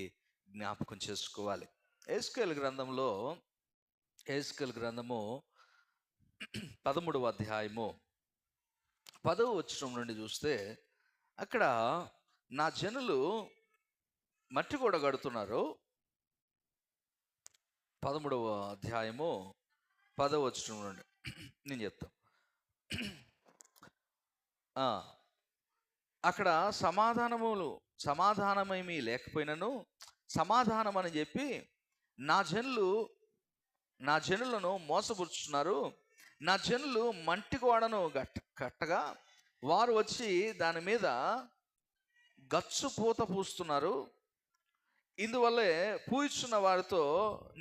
జ్ఞాపకం చేసుకోవాలి. ఎహెజ్కేలు గ్రంథము 13వ అధ్యాయము 10వ వచనం నుండి చూస్తే, అక్కడ నా జనులు మట్టి కూడా కడుతున్నారు. 13వ అధ్యాయము 10వ వచనం నుండి నేను చెప్తాను. అక్కడ సమాధానమేమీ లేకపోయినను సమాధానం అని చెప్పి నా జనులను మోసపుచ్చుతున్నారు. నా జనులు మంటి గోడను కట్టగా వారు వచ్చి దాని మీద గచ్చు పూత పూస్తున్నారు. ఇందువల్లే పూయిస్తున్న వారితో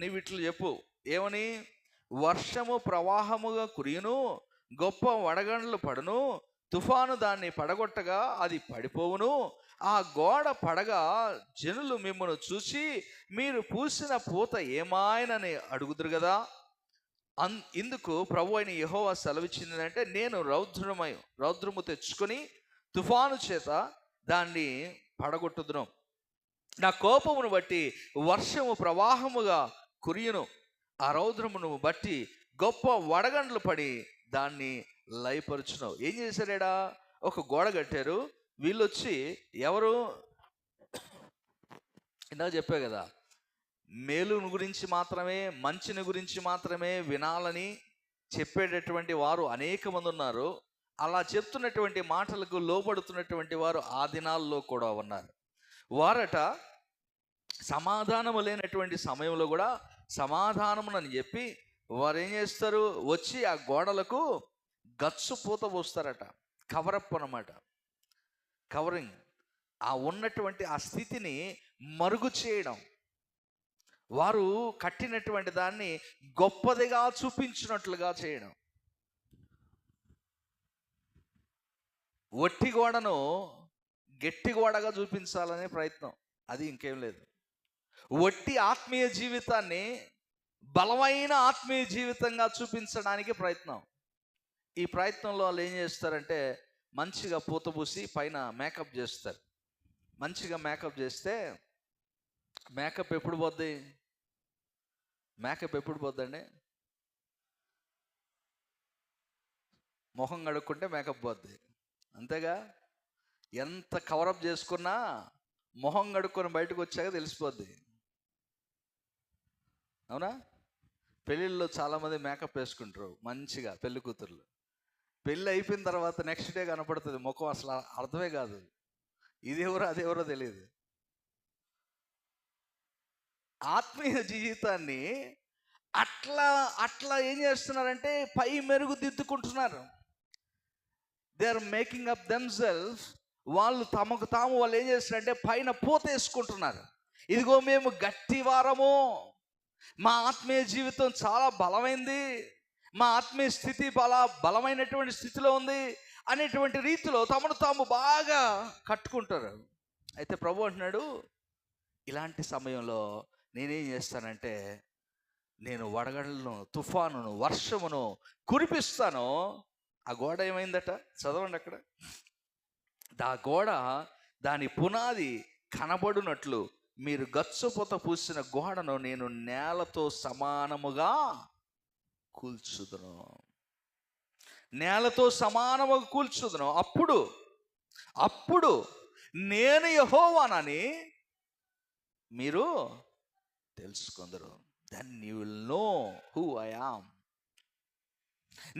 నీవు ఇట్లు చెప్పు, ఏమని? వర్షము ప్రవాహముగా కురియును, గొప్ప వడగండ్లు పడును, తుఫాను దాన్ని పడగొట్టగా అది పడిపోవును. ఆ గోడ పడగా జనులు మిమ్మల్ని చూసి మీరు పూసిన పూత ఏమాయనని అడుగుదురు కదా. ఇందుకు ప్రభు అయిన యెహోవా సెలవిచ్చిందంటే, నేను రౌద్రము తెచ్చుకొని తుఫాను చేత దాన్ని పడగొట్టుదును. నా కోపమును బట్టి వర్షము ప్రవాహముగా కురియును, ఆ రౌద్రమును బట్టి గొప్ప వడగండ్లు పడి దాన్ని లయపరుచును. ఏం చేశారేడా? ఒక గోడ కట్టారు. వీళ్ళు వచ్చి ఎవరు? ఇందాక చెప్పా కదా, మేలుని గురించి మాత్రమే, మంచిని గురించి మాత్రమే వినాలని చెప్పేటటువంటి వారు అనేక మంది ఉన్నారు. అలా చెప్తున్నటువంటి మాటలకు లోబడుతున్నటువంటి వారు ఆ దినాల్లో కూడా ఉన్నారు. వారట సమాధానము లేనటువంటి సమయంలో కూడా సమాధానమునని చెప్పి వారు ఏం చేస్తారు? వచ్చి ఆ గోడలకు గచ్చు పూత పోస్తారట. కవరప్ అన్నమాట, కవరింగ్. ఆ ఉన్నటువంటి ఆ స్థితిని మరుగు చేయడం, వారు కట్టినటువంటి దాన్ని గొప్పదిగా చూపించినట్లుగా చేయడం. ఒట్టి గోడను గట్టి గోడగా చూపించాలనే ప్రయత్నం, అది ఇంకేం లేదు. ఒట్టి ఆత్మీయ జీవితాన్ని బలమైన ఆత్మీయ జీవితంగా చూపించడానికి ప్రయత్నం. ఈ ప్రయత్నంలో వాళ్ళు ఏం చేస్తారంటే, మంచిగా పూత పూసి పైన మేకప్ చేస్తారు. మంచిగా మేకప్ చేస్తే మేకప్ ఎప్పుడు పోద్ది? మేకప్ ఎప్పుడు పోద్దండి? మొహం కడుక్కుంటే మేకప్ పోద్ది, అంతేగా? ఎంత కవరప్ చేసుకున్నా మొహం కడుక్కొని బయటకు వచ్చాక తెలిసిపోద్ది, అవునా? పెళ్ళిళ్ళలో చాలామంది మేకప్ వేసుకుంటారు మంచిగా, పెళ్లి కూతుర్లు. పెళ్ళి అయిపోయిన తర్వాత నెక్స్ట్ డే కనపడుతుంది ముఖం, అసలు అర్థమే కాదు, ఇదెవరో అదెవరో తెలియదు. ఆత్మీయ జీవితాన్ని అట్లా ఏం చేస్తున్నారంటే పై మెరుగు దిద్దుకుంటున్నారు. They are making up themself. వాళ్ళు తమకు తాము వాళ్ళు ఏం చేస్తున్నారంటే పైన పూత వేసుకుంటున్నారు. ఇదిగో మేము గట్టి వారము, మా ఆత్మీయ జీవితం చాలా బలమైంది, మా ఆత్మీయ స్థితి బలమైనటువంటి స్థితిలో ఉంది అనేటువంటి రీతిలో తమను తాము బాగా కట్టుకుంటారు. అయితే ప్రభు అంటున్నాడు, ఇలాంటి సమయంలో నేనేం చేస్తానంటే, నేను వడగళ్ళను, తుఫానును, వర్షమును కురిపిస్తాను. ఆ గోడ ఏమైందట? చదవండి అక్కడ. ఆ గోడ దాని పునాది కనబడునట్లు మీరు గచ్చుపోత పూసిన గోడను నేను నేలతో సమానముగా కూల్చుదును. నేలతో సమానముగా కూల్చుదును. అప్పుడు నేను యెహోవానని మీరు తెలుసుకుందరు. Then you will know who I am.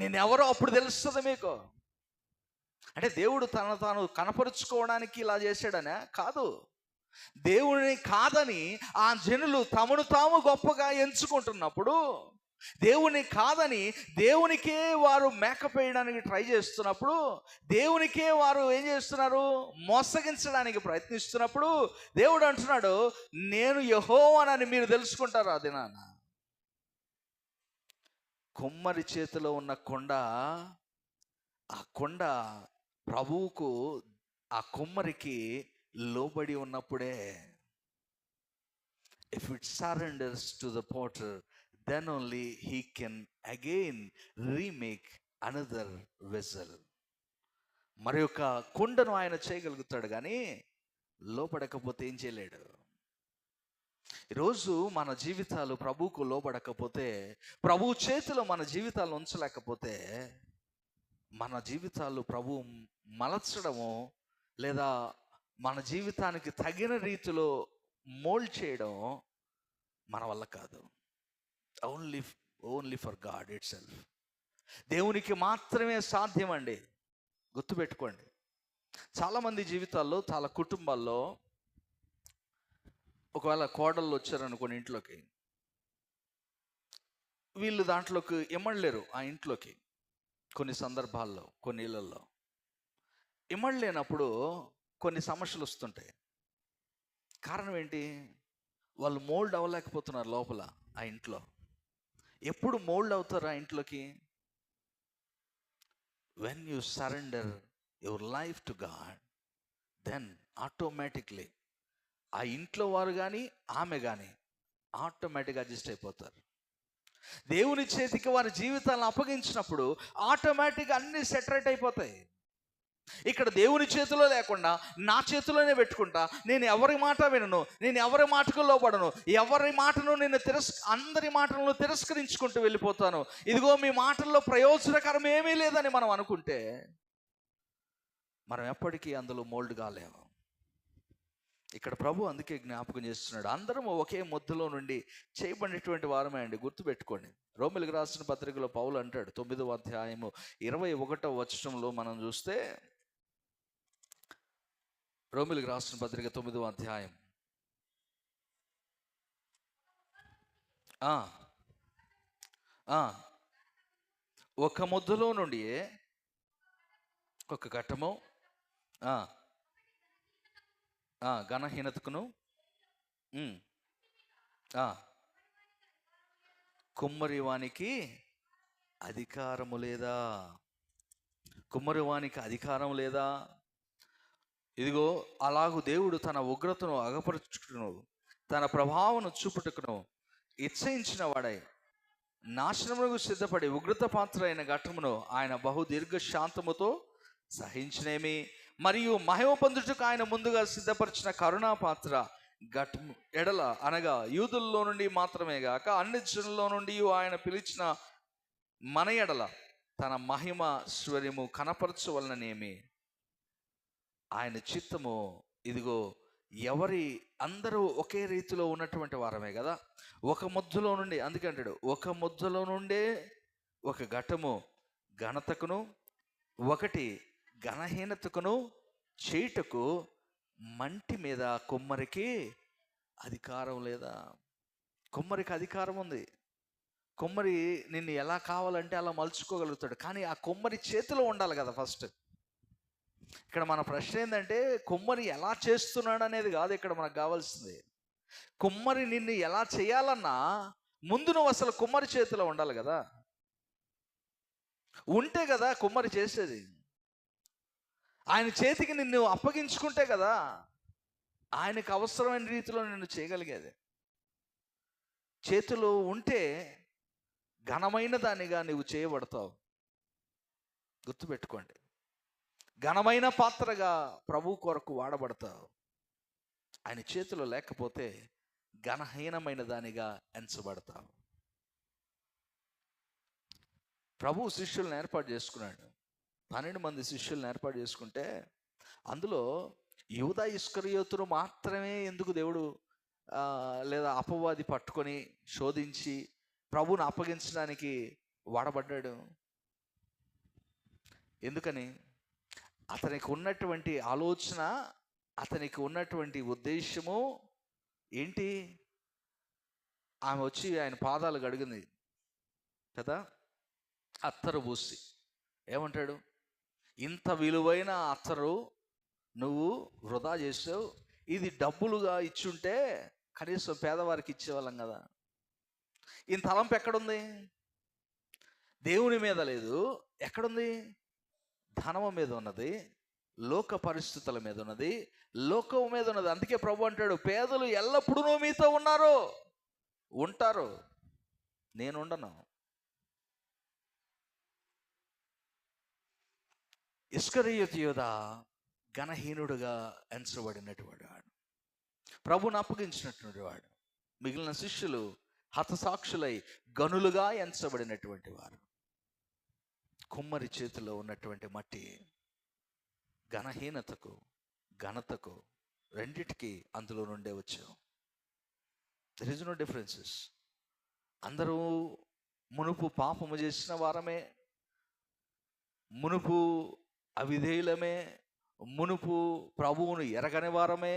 నేనెవరో అప్పుడు తెలుస్తుంది మీకు. అంటే దేవుడు తాను కనపరుచుకోవడానికి ఇలా చేశాడనే కాదు. దేవుడిని కాదని ఆ జనులు తమను తాము గొప్పగా ఎంచుకుంటున్నప్పుడు, దేవుని కాదని దేవునికే వారు మేకప్ వేయడానికి ట్రై చేస్తున్నప్పుడు, దేవునికే వారు ఏం చేస్తున్నారు? మోసగించడానికి ప్రయత్నిస్తున్నప్పుడు దేవుడు అంటున్నాడు, నేను యెహోవానని మీరు తెలుసుకుంటారు. అది నాన్న కుమ్మరి చేతిలో ఉన్న కొండ, ఆ కొండ ప్రభువుకు, ఆ కుమ్మరికి లోబడి ఉన్నప్పుడే, if it surrenders to the Potter, then only he can again remake another vessel. మరి యొక్క కుండను ఆయన చేయగలుగుతాడు, కానీ లోపడకపోతే ఏం చేయలేడు. ఈరోజు మన జీవితాలు ప్రభువుకు లోబడకపోతే, ప్రభు చేతిలో మన జీవితాలు ఉంచలేకపోతే, మన జీవితాలు ప్రభు మలచడము లేదా మన జీవితానికి తగిన రీతిలో మోల్డ్ చేయడం మన వల్ల కాదు. Only for God it self. దేవునికి మాత్రమే సాధ్యం అండి. గుర్తుపెట్టుకోండి. చాలామంది జీవితాల్లో, చాలా కుటుంబాల్లో ఒకవేళ కోడళ్ళు వచ్చారనుకోని ఇంట్లోకి, వీళ్ళు దాంట్లోకి ఇమ్మడలేరు ఆ ఇంట్లోకి. కొన్ని సందర్భాల్లో కొన్ని ఇళ్ళల్లో ఇమ్మడలేనప్పుడు కొన్ని సమస్యలు వస్తుంటాయి. కారణం ఏంటి? వాళ్ళు మోల్డ్ అవ్వలేకపోతున్నారు లోపల ఆ ఇంట్లో. ఎప్పుడు మోల్డ్ అవుతారు ఆ ఇంట్లోకి? When you surrender your life to God, then automatically ఆ ఇంట్లో వారు కానీ ఆమె కానీ ఆటోమేటిక్గా అడ్జస్ట్ అయిపోతారు. దేవుని చేతికి వారి జీవితాలను అప్పగించినప్పుడు ఆటోమేటిక్గా అన్నీ సెటరేట్ అయిపోతాయి. ఇక్కడ దేవుని చేతిలో లేకుండా నా చేతిలోనే పెట్టుకుంటా, నేను ఎవరి మాట వినను, నేను ఎవరి మాటకు లోబడను, ఎవరి మాటను నేను అందరి మాటలను తిరస్కరించుకుంటూ వెళ్ళిపోతాను. ఇదిగో మీ మాటల్లో ప్రయోజనకరం ఏమీ లేదని మనం అనుకుంటే మనం ఎప్పటికీ అందులో మోల్డ్ కాలేము. ఇక్కడ ప్రభు అందుకే జ్ఞాపకం చేస్తున్నాడు, అందరం ఒకే ముద్దలో నుండి చేయబడినటువంటి వారమే అండి. గుర్తుపెట్టుకోండి. రోమిలికి రాసిన పత్రికలో పౌలు అంటాడు, 9వ అధ్యాయము 21వ వచనంలో మనం చూస్తే, రోమిలికి రాసిన పత్రిక 9వ అధ్యాయం ఒక ముద్దలో నుండి ఒక ఘట్టము ఘనహీనతకును కుమ్మరివానికి అధికారము లేదా? కుమ్మరివానికి అధికారం లేదా? ఇదిగో అలాగూ దేవుడు తన ఉగ్రతను అగపరుచుకును, తన ప్రభావం చూపుటకును ఇచ్చయించిన వాడై నాశనమునకు సిద్ధపడి ఉగ్రత పాత్ర అయిన ఘట్టమును ఆయన బహు దీర్ఘ శాంతముతో సహించినేమి. మరియు మహిమ పొందుటకు ఆయన ముందుగా సిద్ధపరిచిన కరుణా పాత్ర ఘట్టము ఎడల, అనగా యూదుల్లో నుండి మాత్రమే గాక అన్ని జనుల్లో నుండి ఆయన పిలిచిన మన ఎడల తన మహిమ స్వర్యము కనపరచవలననేమి ఆయన చిత్తము. ఇదిగో అందరూ ఒకే రీతిలో ఉన్నటువంటి వారమే కదా, ఒక ముద్దలో నుండి. అందుకే అంటాడు, ఒక ముద్దలో నుండే ఒక ఘట్టము ఘనతకును ఒకటి ఘనహీనతకును చేయుటకు మంటి మీద కుమ్మరికి అధికారం లేదా? కుమ్మరికి అధికారం ఉంది. కుమ్మరి నిన్ను ఎలా కావాలంటే అలా మలుచుకోగలుగుతాడు, కానీ ఆ కుమ్మరి చేతిలో ఉండాలి కదా ఫస్ట్. ఇక్కడ మన ప్రశ్న ఏంటంటే, కుమ్మరి ఎలా చేస్తున్నాడు అనేది కాదు ఇక్కడ మనకు కావాల్సింది. కుమ్మరి నిన్ను ఎలా చేయాలన్నా ముందు నువ్వు అసలు కుమ్మరి చేతిలో ఉండాలి కదా. ఉంటే కదా కుమ్మరి చేసేది. ఆయన చేతికి నిన్ను అప్పగించుకుంటే కదా ఆయనకు అవసరమైన రీతిలో నిన్ను చేయగలిగేది. చేతిలో ఉంటే ఘనమైన దానిగా నువ్వు చేయబడతావు. గుర్తుపెట్టుకోండి, ఘనమైన పాత్రగా ప్రభు కొరకు వాడబడతావు. ఆయన చేతిలో లేకపోతే ఘనహీనమైన దానిగా ఎంచబడతావు. ప్రభు శిష్యులను ఏర్పాటు చేసుకున్నాడు. 12 మంది శిష్యులను ఏర్పాటు చేసుకుంటే అందులో యూదా ఇస్కరియోతును మాత్రమే ఎందుకు దేవుడు లేదా అపవాది పట్టుకొని శోధించి ప్రభువును అప్పగించడానికి వాడబడ్డాడు? ఎందుకని? అతనికి ఉన్నటువంటి ఆలోచన, అతనికి ఉన్నటువంటి ఉద్దేశము ఏంటి? ఆమె వచ్చి ఆయన పాదాలు గడిగింది కదా, అత్తరు పూసి ఏమంటాడు? ఇంత విలువైన అత్తరు నువ్వు వృధా చేసావు, ఇది డబ్బులుగా ఇచ్చుంటే కనీసం పేదవారికి ఇచ్చేవాళ్ళం కదా. ఇంత తలంపు ఎక్కడుంది? దేవుని మీద లేదు. ఎక్కడుంది? ధనము మీద ఉన్నది, లోక పరిస్థితుల మీద ఉన్నది, లోకం మీద ఉన్నది. అందుకే ప్రభు అంటాడు, పేదలు ఎల్లప్పుడూ మీతో ఉంటారు, నేను ఉండను. ఇస్కరియోతు యూదా ఘనహీనుడుగా ఎంచబడినటువంటి వాడు, ప్రభువును అప్పగించినటువంటి వాడు. మిగిలిన శిష్యులు హతసాక్షులై గనులుగా ఎంచబడినటువంటి వారు. కుమ్మరి చేతిలో ఉన్నటువంటి మట్టి ఘనహీనతకు ఘనతకు రెండిటికి అందులో నుండే వచ్చావు. There is no differences. అందరూ మునుపు పాపము చేసిన వారమే, మునుపు అవిధేయులమే, మునుపు ప్రభువును ఎరగని వారమే,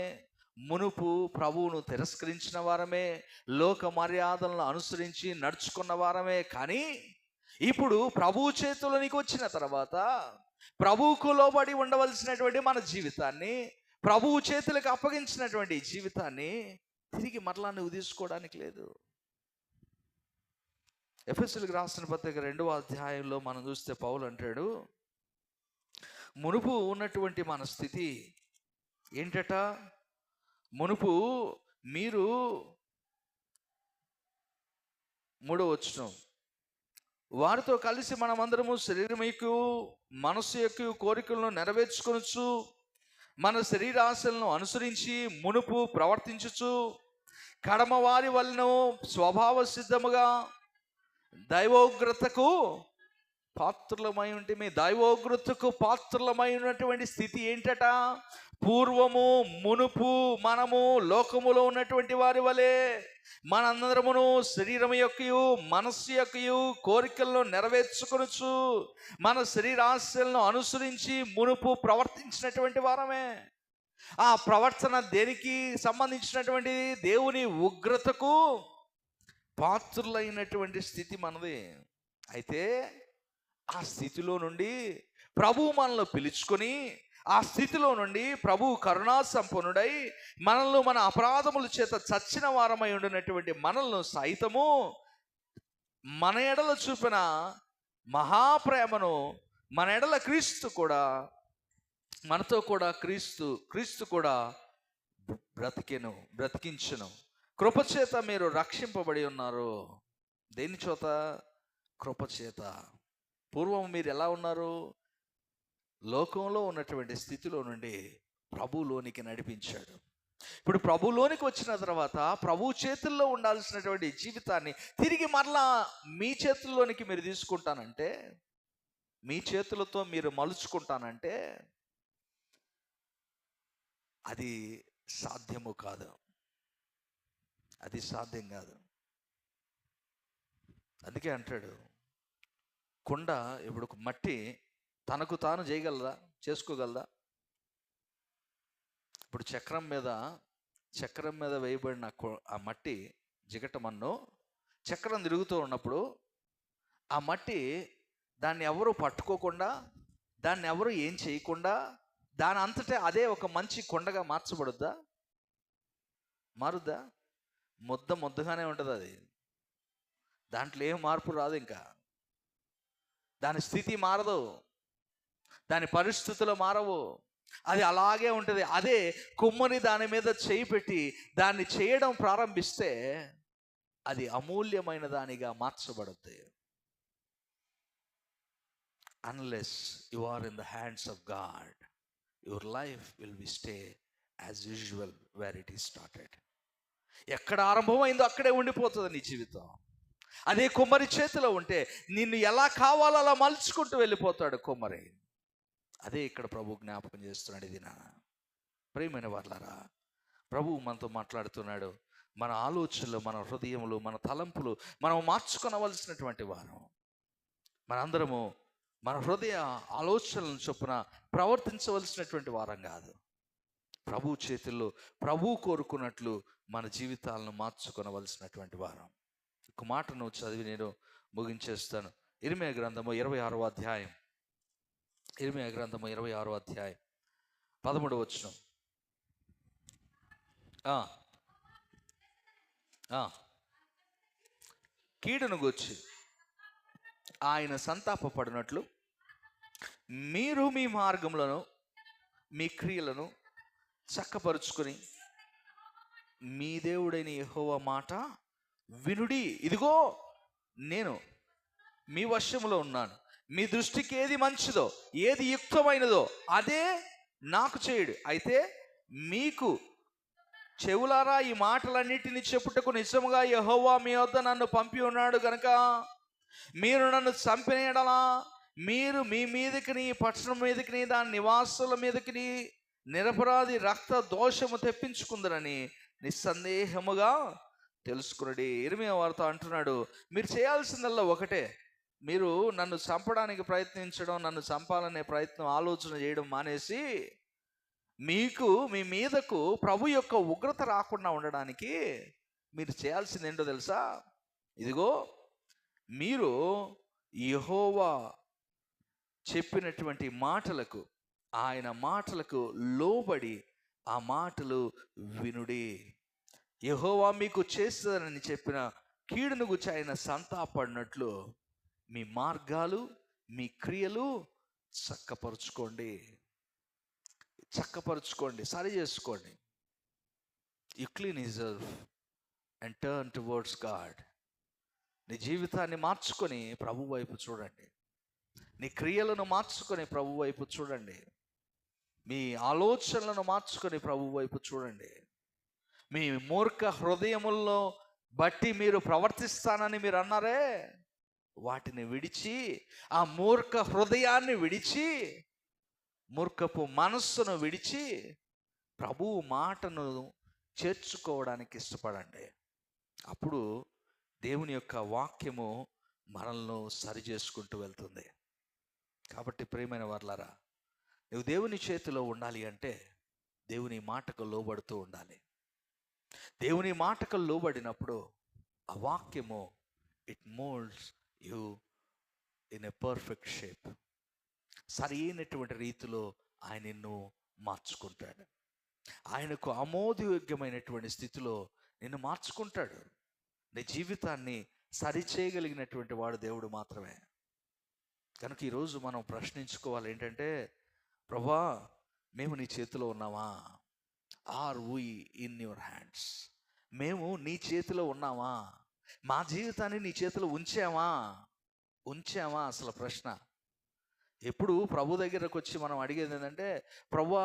మునుపు ప్రభువును తిరస్కరించిన వారమే, లోక మర్యాదలను అనుసరించి నడుచుకున్న వారమే. కానీ ఇప్పుడు ప్రభువు చేతుల్లోనికి వచ్చిన తర్వాత ప్రభువుకు లోబడి ఉండవలసినటువంటి మన జీవితాన్ని, ప్రభువు చేతులకు అప్పగించినటువంటి జీవితాన్ని తిరిగి మరలా నువ్వు తీసుకోవడానికి లేదు. ఎఫెసీయులకు రాసిన పత్రిక 2వ అధ్యాయంలో మనం చూస్తే పౌలు అంటాడు, మునుపు ఉన్నటువంటి మన స్థితి ఏంటట? మునుపు మీరు 3వ వచనం, వారితో కలిసి మనమందరము శరీరం యొక్క మనస్సు యొక్క కోరికలను నెరవేర్చుకొనొచ్చు, మన శరీరాశలను అనుసరించి మునుపు ప్రవర్తించుచు కడమవారి వలన స్వభావ సిద్ధముగా దైవోగ్రతకు పాత్రులమై ఉంటే, మీ దైవోగ్రతకు పాత్రులమై ఉన్నటువంటి స్థితి ఏంటట? పూర్వము మునుపు మనము లోకములో ఉన్నటువంటి వారి వలె మనందరమును శరీరం యొక్కయు మనస్సు యొక్కయు కోరికలను నెరవేర్చుకొనొచ్చు, మన శరీరాశలను అనుసరించి మునుపు ప్రవర్తించినటువంటి వారమే. ఆ ప్రవర్తన దేనికి సంబంధించినటువంటిది? దేవుని ఉగ్రతకు పాత్రులైనటువంటి స్థితి మనది. అయితే ఆ స్థితిలో నుండి ప్రభువు మనల్ని పిలుచుకొని, ఆ స్థితిలో నుండి ప్రభువు కరుణా సంపన్నుడై మనల్ని మన అపరాధముల చేత చచ్చిన వారమై ఉండినటువంటి మనల్ని సైతము మన ఎడల చూపిన మహాప్రేమను, మన ఎడల క్రీస్తు కూడా మనతో కూడా క్రీస్తు కూడా బ్రతికించును. కృపచేత మీరు రక్షింపబడి ఉన్నారు. దేని చేత? కృపచేత. పూర్వం మీరు ఎలా ఉన్నారు? లోకంలో ఉన్నటువంటి స్థితిలో నుండి ప్రభువులోనికి నడిపించాడు. ఇప్పుడు ప్రభువులోనికి వచ్చిన తర్వాత ప్రభు చేతుల్లో ఉండాల్సినటువంటి జీవితాన్ని తిరిగి మరలా మీ చేతుల్లోనికి మీరు తీసుకుంటానంటే, మీ చేతులతో మీరు మలుచుకుంటానంటే అది సాధ్యము కాదు. అది సాధ్యం కాదు. అందుకే అంటాడు, కుండ ఇప్పుడు మట్టి తనకు తాను చేసుకోగలదా? ఇప్పుడు చక్రం మీద వేయబడిన ఆ మట్టి జిగటమన్ను చక్రం తిరుగుతూ ఉన్నప్పుడు ఆ మట్టి దాన్ని ఎవరు పట్టుకోకుండా, దాన్ని ఎవరు ఏం చేయకుండా దాని అంతటా అదే ఒక మంచి కొండగా మార్చబడుద్దా? మారుద్దా? ముద్దగానే ఉంటుంది అది. దాంట్లో ఏం మార్పు రాదు. ఇంకా దాని స్థితి మారదు, దాని పరిస్థితులు మారవు, అది అలాగే ఉంటుంది. అదే కుమ్మని దాని మీద చేయి పెట్టి దాన్ని చేయడం ప్రారంభిస్తే అది అమూల్యమైన దానిగా మార్చబడుద్ది. Unless you are in the hands of God, your life will be stay as usual where it is started. ఎక్కడ ఆరంభమైందో అక్కడే ఉండిపోతుంది నీ జీవితం. అదే కుమ్మరి చేతిలో ఉంటే నిన్ను ఎలా కావాలో అలా మలుచుకుంటూ వెళ్ళిపోతాడు కుమ్మరి. అదే ఇక్కడ ప్రభు జ్ఞాపకం చేస్తున్నాడు. ఇది నా ప్రియమైన వాళ్ళారా, ప్రభువు మనతో మాట్లాడుతున్నాడు. మన ఆలోచనలు, మన హృదయములు, మన తలంపులు మనం మార్చుకొనవలసినటువంటి వారం. మనందరము మన హృదయ ఆలోచనలను చొప్పున ప్రవర్తించవలసినటువంటి వారం కాదు. ప్రభు చేతుల్లో ప్రభు కోరుకున్నట్లు మన జీవితాలను మార్చుకొనవలసినటువంటి వారం. ఒక మాటను చదివి నేను ముగించేస్తాను. ఇర్మీయా గ్రంథము 26వ అధ్యాయం, ఇర్మీయా గ్రంథము 26వ అధ్యాయం 13వ వచనం. కీడును గూర్చి ఆయన సంతాపపడినట్లు మీరు మీ మార్గములను మీ క్రియలను చక్కపరుచుకొని మీ దేవుడైన యెహోవా మాట వినుడి. ఇదిగో నేను మీ వశములో ఉన్నాను. మీ దృష్టికి ఏది మంచిదో, ఏది యుక్తమైనదో అదే నాకు చేయుడు. అయితే మీకు చెవులారా ఈ మాటలన్నిటిని చెప్పుటకు నిజముగా యెహోవా మీ వద్ద నన్ను పంపి ఉన్నాడు గనుక మీరు నన్ను చంపిన యెడల మీరు మీ మీదకిని, పట్టణం మీదకిని, దాని నివాసుల మీదకిని నిరపరాధి రక్త దోషము తెప్పించుకుందరని నిస్సందేహముగా తెలుసుకున్నాడు. ఇర్మీయా వారితో అంటున్నాడు, మీరు చేయాల్సిందల్లా ఒకటే. మీరు నన్ను చంపడానికి ప్రయత్నించడం, నన్ను చంపాలనే ప్రయత్నం, ఆలోచన చేయడం మానేసి మీకు మీ మీదకు ప్రభు యొక్క ఉగ్రత రాకుండా ఉండడానికి మీరు చేయాల్సింది ఏంటో తెలుసా? ఇదిగో మీరు యెహోవా చెప్పినటువంటి మాటలకు, ఆయన మాటలకు లోబడి ఆ మాటలు వినుడి. యెహోవా మీకు చేస్తానని చెప్పిన కీడును గురించి ఆయన సంతాపడినట్లు మీ మార్గాలు, మీ క్రియలు చక్కపరుచుకోండి, సరి చేసుకోండి. యు క్లీన్ హిజర్వ్ అండ్ టర్న్ టువర్డ్స్ గాడ్. నీ జీవితాన్ని మార్చుకొని ప్రభు వైపు చూడండి. నీ క్రియలను మార్చుకొని ప్రభు వైపు చూడండి. మీ ఆలోచనలను మార్చుకొని ప్రభు వైపు చూడండి. మీ మూర్ఖ హృదయముల్లో బట్టి మీరు ప్రవర్తిస్తానని మీరు అన్నారే, వాటిని విడిచి, ఆ మూర్ఖ హృదయాన్ని విడిచి, మూర్ఖపు మనస్సును విడిచి ప్రభువు మాటను చేర్చుకోవడానికి ఇష్టపడండి. అప్పుడు దేవుని యొక్క వాక్యము మనల్ని సరి చేసుకుంటూ వెళ్తుంది. కాబట్టి ప్రియమైన వారలారా, నువ్వు దేవుని చేతిలో ఉండాలి అంటే దేవుని మాటకు లోబడుతూ ఉండాలి. దేవుని మాటకు లోబడినప్పుడు ఆ వాక్యము it moulds you in a perfect shape. సరైనటువంటి రీతిలో ఆయన నిన్ను మార్చుకుంటాడు. ఆయనకు ఆమోదయోగ్యమైనటువంటి స్థితిలో నిన్ను మార్చుకుంటాడు. నీ జీవితాన్ని సరిచేయగలిగినటువంటి వాడు దేవుడు మాత్రమే. కనుక ఈరోజు మనం ప్రశ్నించుకోవాలి ఏంటంటే, ప్రభువా మేము నీ చేతిలో ఉన్నామా? Are we in your hands? మేము నీ చేతిలో ఉన్నామా? మా జీవితాన్ని నీ చేతిలో ఉంచామా? అసలు ప్రశ్న. ఎప్పుడు ప్రభు దగ్గరకు వచ్చి మనం అడిగేది ఏంటంటే, ప్రభువా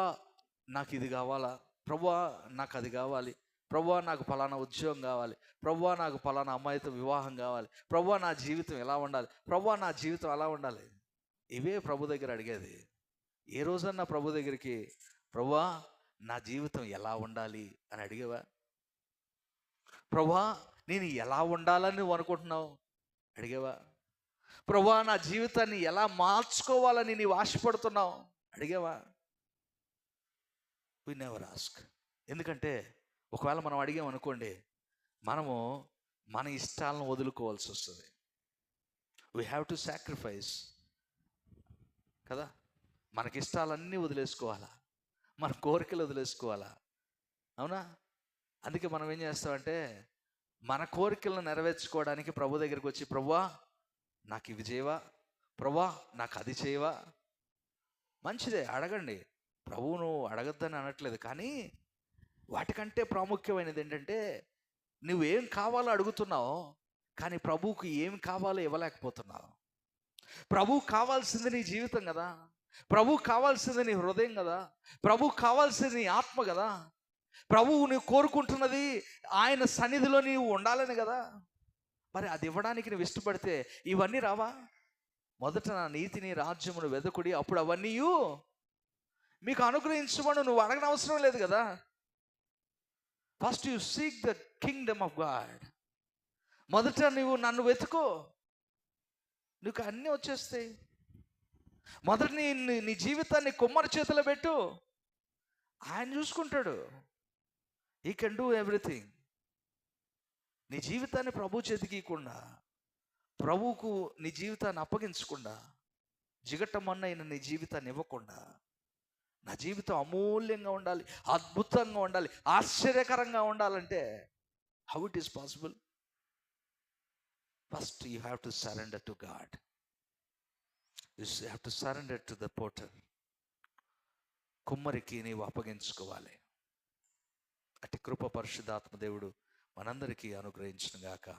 నాకు ఇది కావాలా, ప్రభువా నాకు అది కావాలి, ప్రభువా నాకు ఫలానా ఉద్యోగం కావాలి, ప్రభువా నాకు ఫలానా అమ్మాయితో వివాహం కావాలి, ప్రభువా నా జీవితం ఎలా ఉండాలి, ప్రభువా నా జీవితం అలా ఉండాలి. ఇవే ప్రభు దగ్గర అడిగేది. ఏ రోజన్నా ప్రభు దగ్గరికి ప్రభువా నా జీవితం ఎలా ఉండాలి అని అడిగేవా? ప్రభువా నేను ఎలా ఉండాలని నువ్వు అనుకుంటున్నావు అడిగేవా? ప్రభువా నా జీవితాన్ని ఎలా మార్చుకోవాలని నీవు ఆశపడుతున్నావు అడిగేవా? We never ask. ఎందుకంటే ఒకవేళ మనం అడిగామనుకోండి, మనము మన ఇష్టాలను వదులుకోవాల్సి వస్తుంది. వీ హ్యావ్ టు సాక్రిఫైస్ కదా. మనకి ఇష్టాలన్నీ వదిలేసుకోవాలా, మన కోరికలు వదిలేసుకోవాలా, అవునా? అందుకే మనం ఏం చేస్తామంటే, మన కోరికలను నెరవేర్చుకోవడానికి ప్రభు దగ్గరికి వచ్చి, ప్రభువా నాకు ఇవి చేయవా, ప్రభువా నాకు అది చేయవా. మంచిదే, అడగండి. ప్రభువును అడగద్దని అనట్లేదు, కానీ వాటికంటే ప్రాముఖ్యమైనది ఏంటంటే, నువ్వేం కావాలో అడుగుతున్నావు, కానీ ప్రభువుకి ఏం కావాలో ఇవ్వలేకపోతున్నావు. ప్రభువు కావాల్సింది నీ జీవితం కదా, ప్రభువు కావాల్సింది నీ హృదయం కదా, ప్రభువు కావాల్సింది నీ ఆత్మ కదా. ప్రభువు నువ్వు కోరుకుంటున్నది ఆయన సన్నిధిలో నీవు ఉండాలని కదా. మరి అది ఇవ్వడానికి నువ్వు ఇష్టపడితే ఇవన్నీ రావా? మొదట నా నీతిని రాజ్యమును వెదకుడి, అప్పుడు అవన్నీ మీకు అనుగ్రహించమని నువ్వు అడగనవసరం లేదు కదా. First you seek the Kingdom of God. మొదట నువ్వు నన్ను వెతుకో, నీకు అన్నీ వచ్చేస్తాయి. మొదట నీ జీవితాన్ని కుమ్మరి చేతిలో పెట్టు, ఆయన చూసుకుంటాడు. He can do everything. నీ జీవితాన్ని ప్రభు చేతికి ఇవ్వకుండా, ప్రభువుకు నీ జీవితాన్ని అప్పగించకుండా, జిగటమన్నైన నీ జీవితాన్ని ఇవ్వకుండా, నా జీవితం అమూల్యంగా ఉండాలి, అద్భుతంగా ఉండాలి, ఆశ్చర్యకరంగా ఉండాలంటే how it is possible? First you have to surrender to God. You have to surrender to the potter. కుమ్మరికి నీవు అప్పగించుకోవాలి. అట్టి కృప పరిశుద్ధాత్మ దేవుడు మనందరికీ అనుగ్రహించును గాక.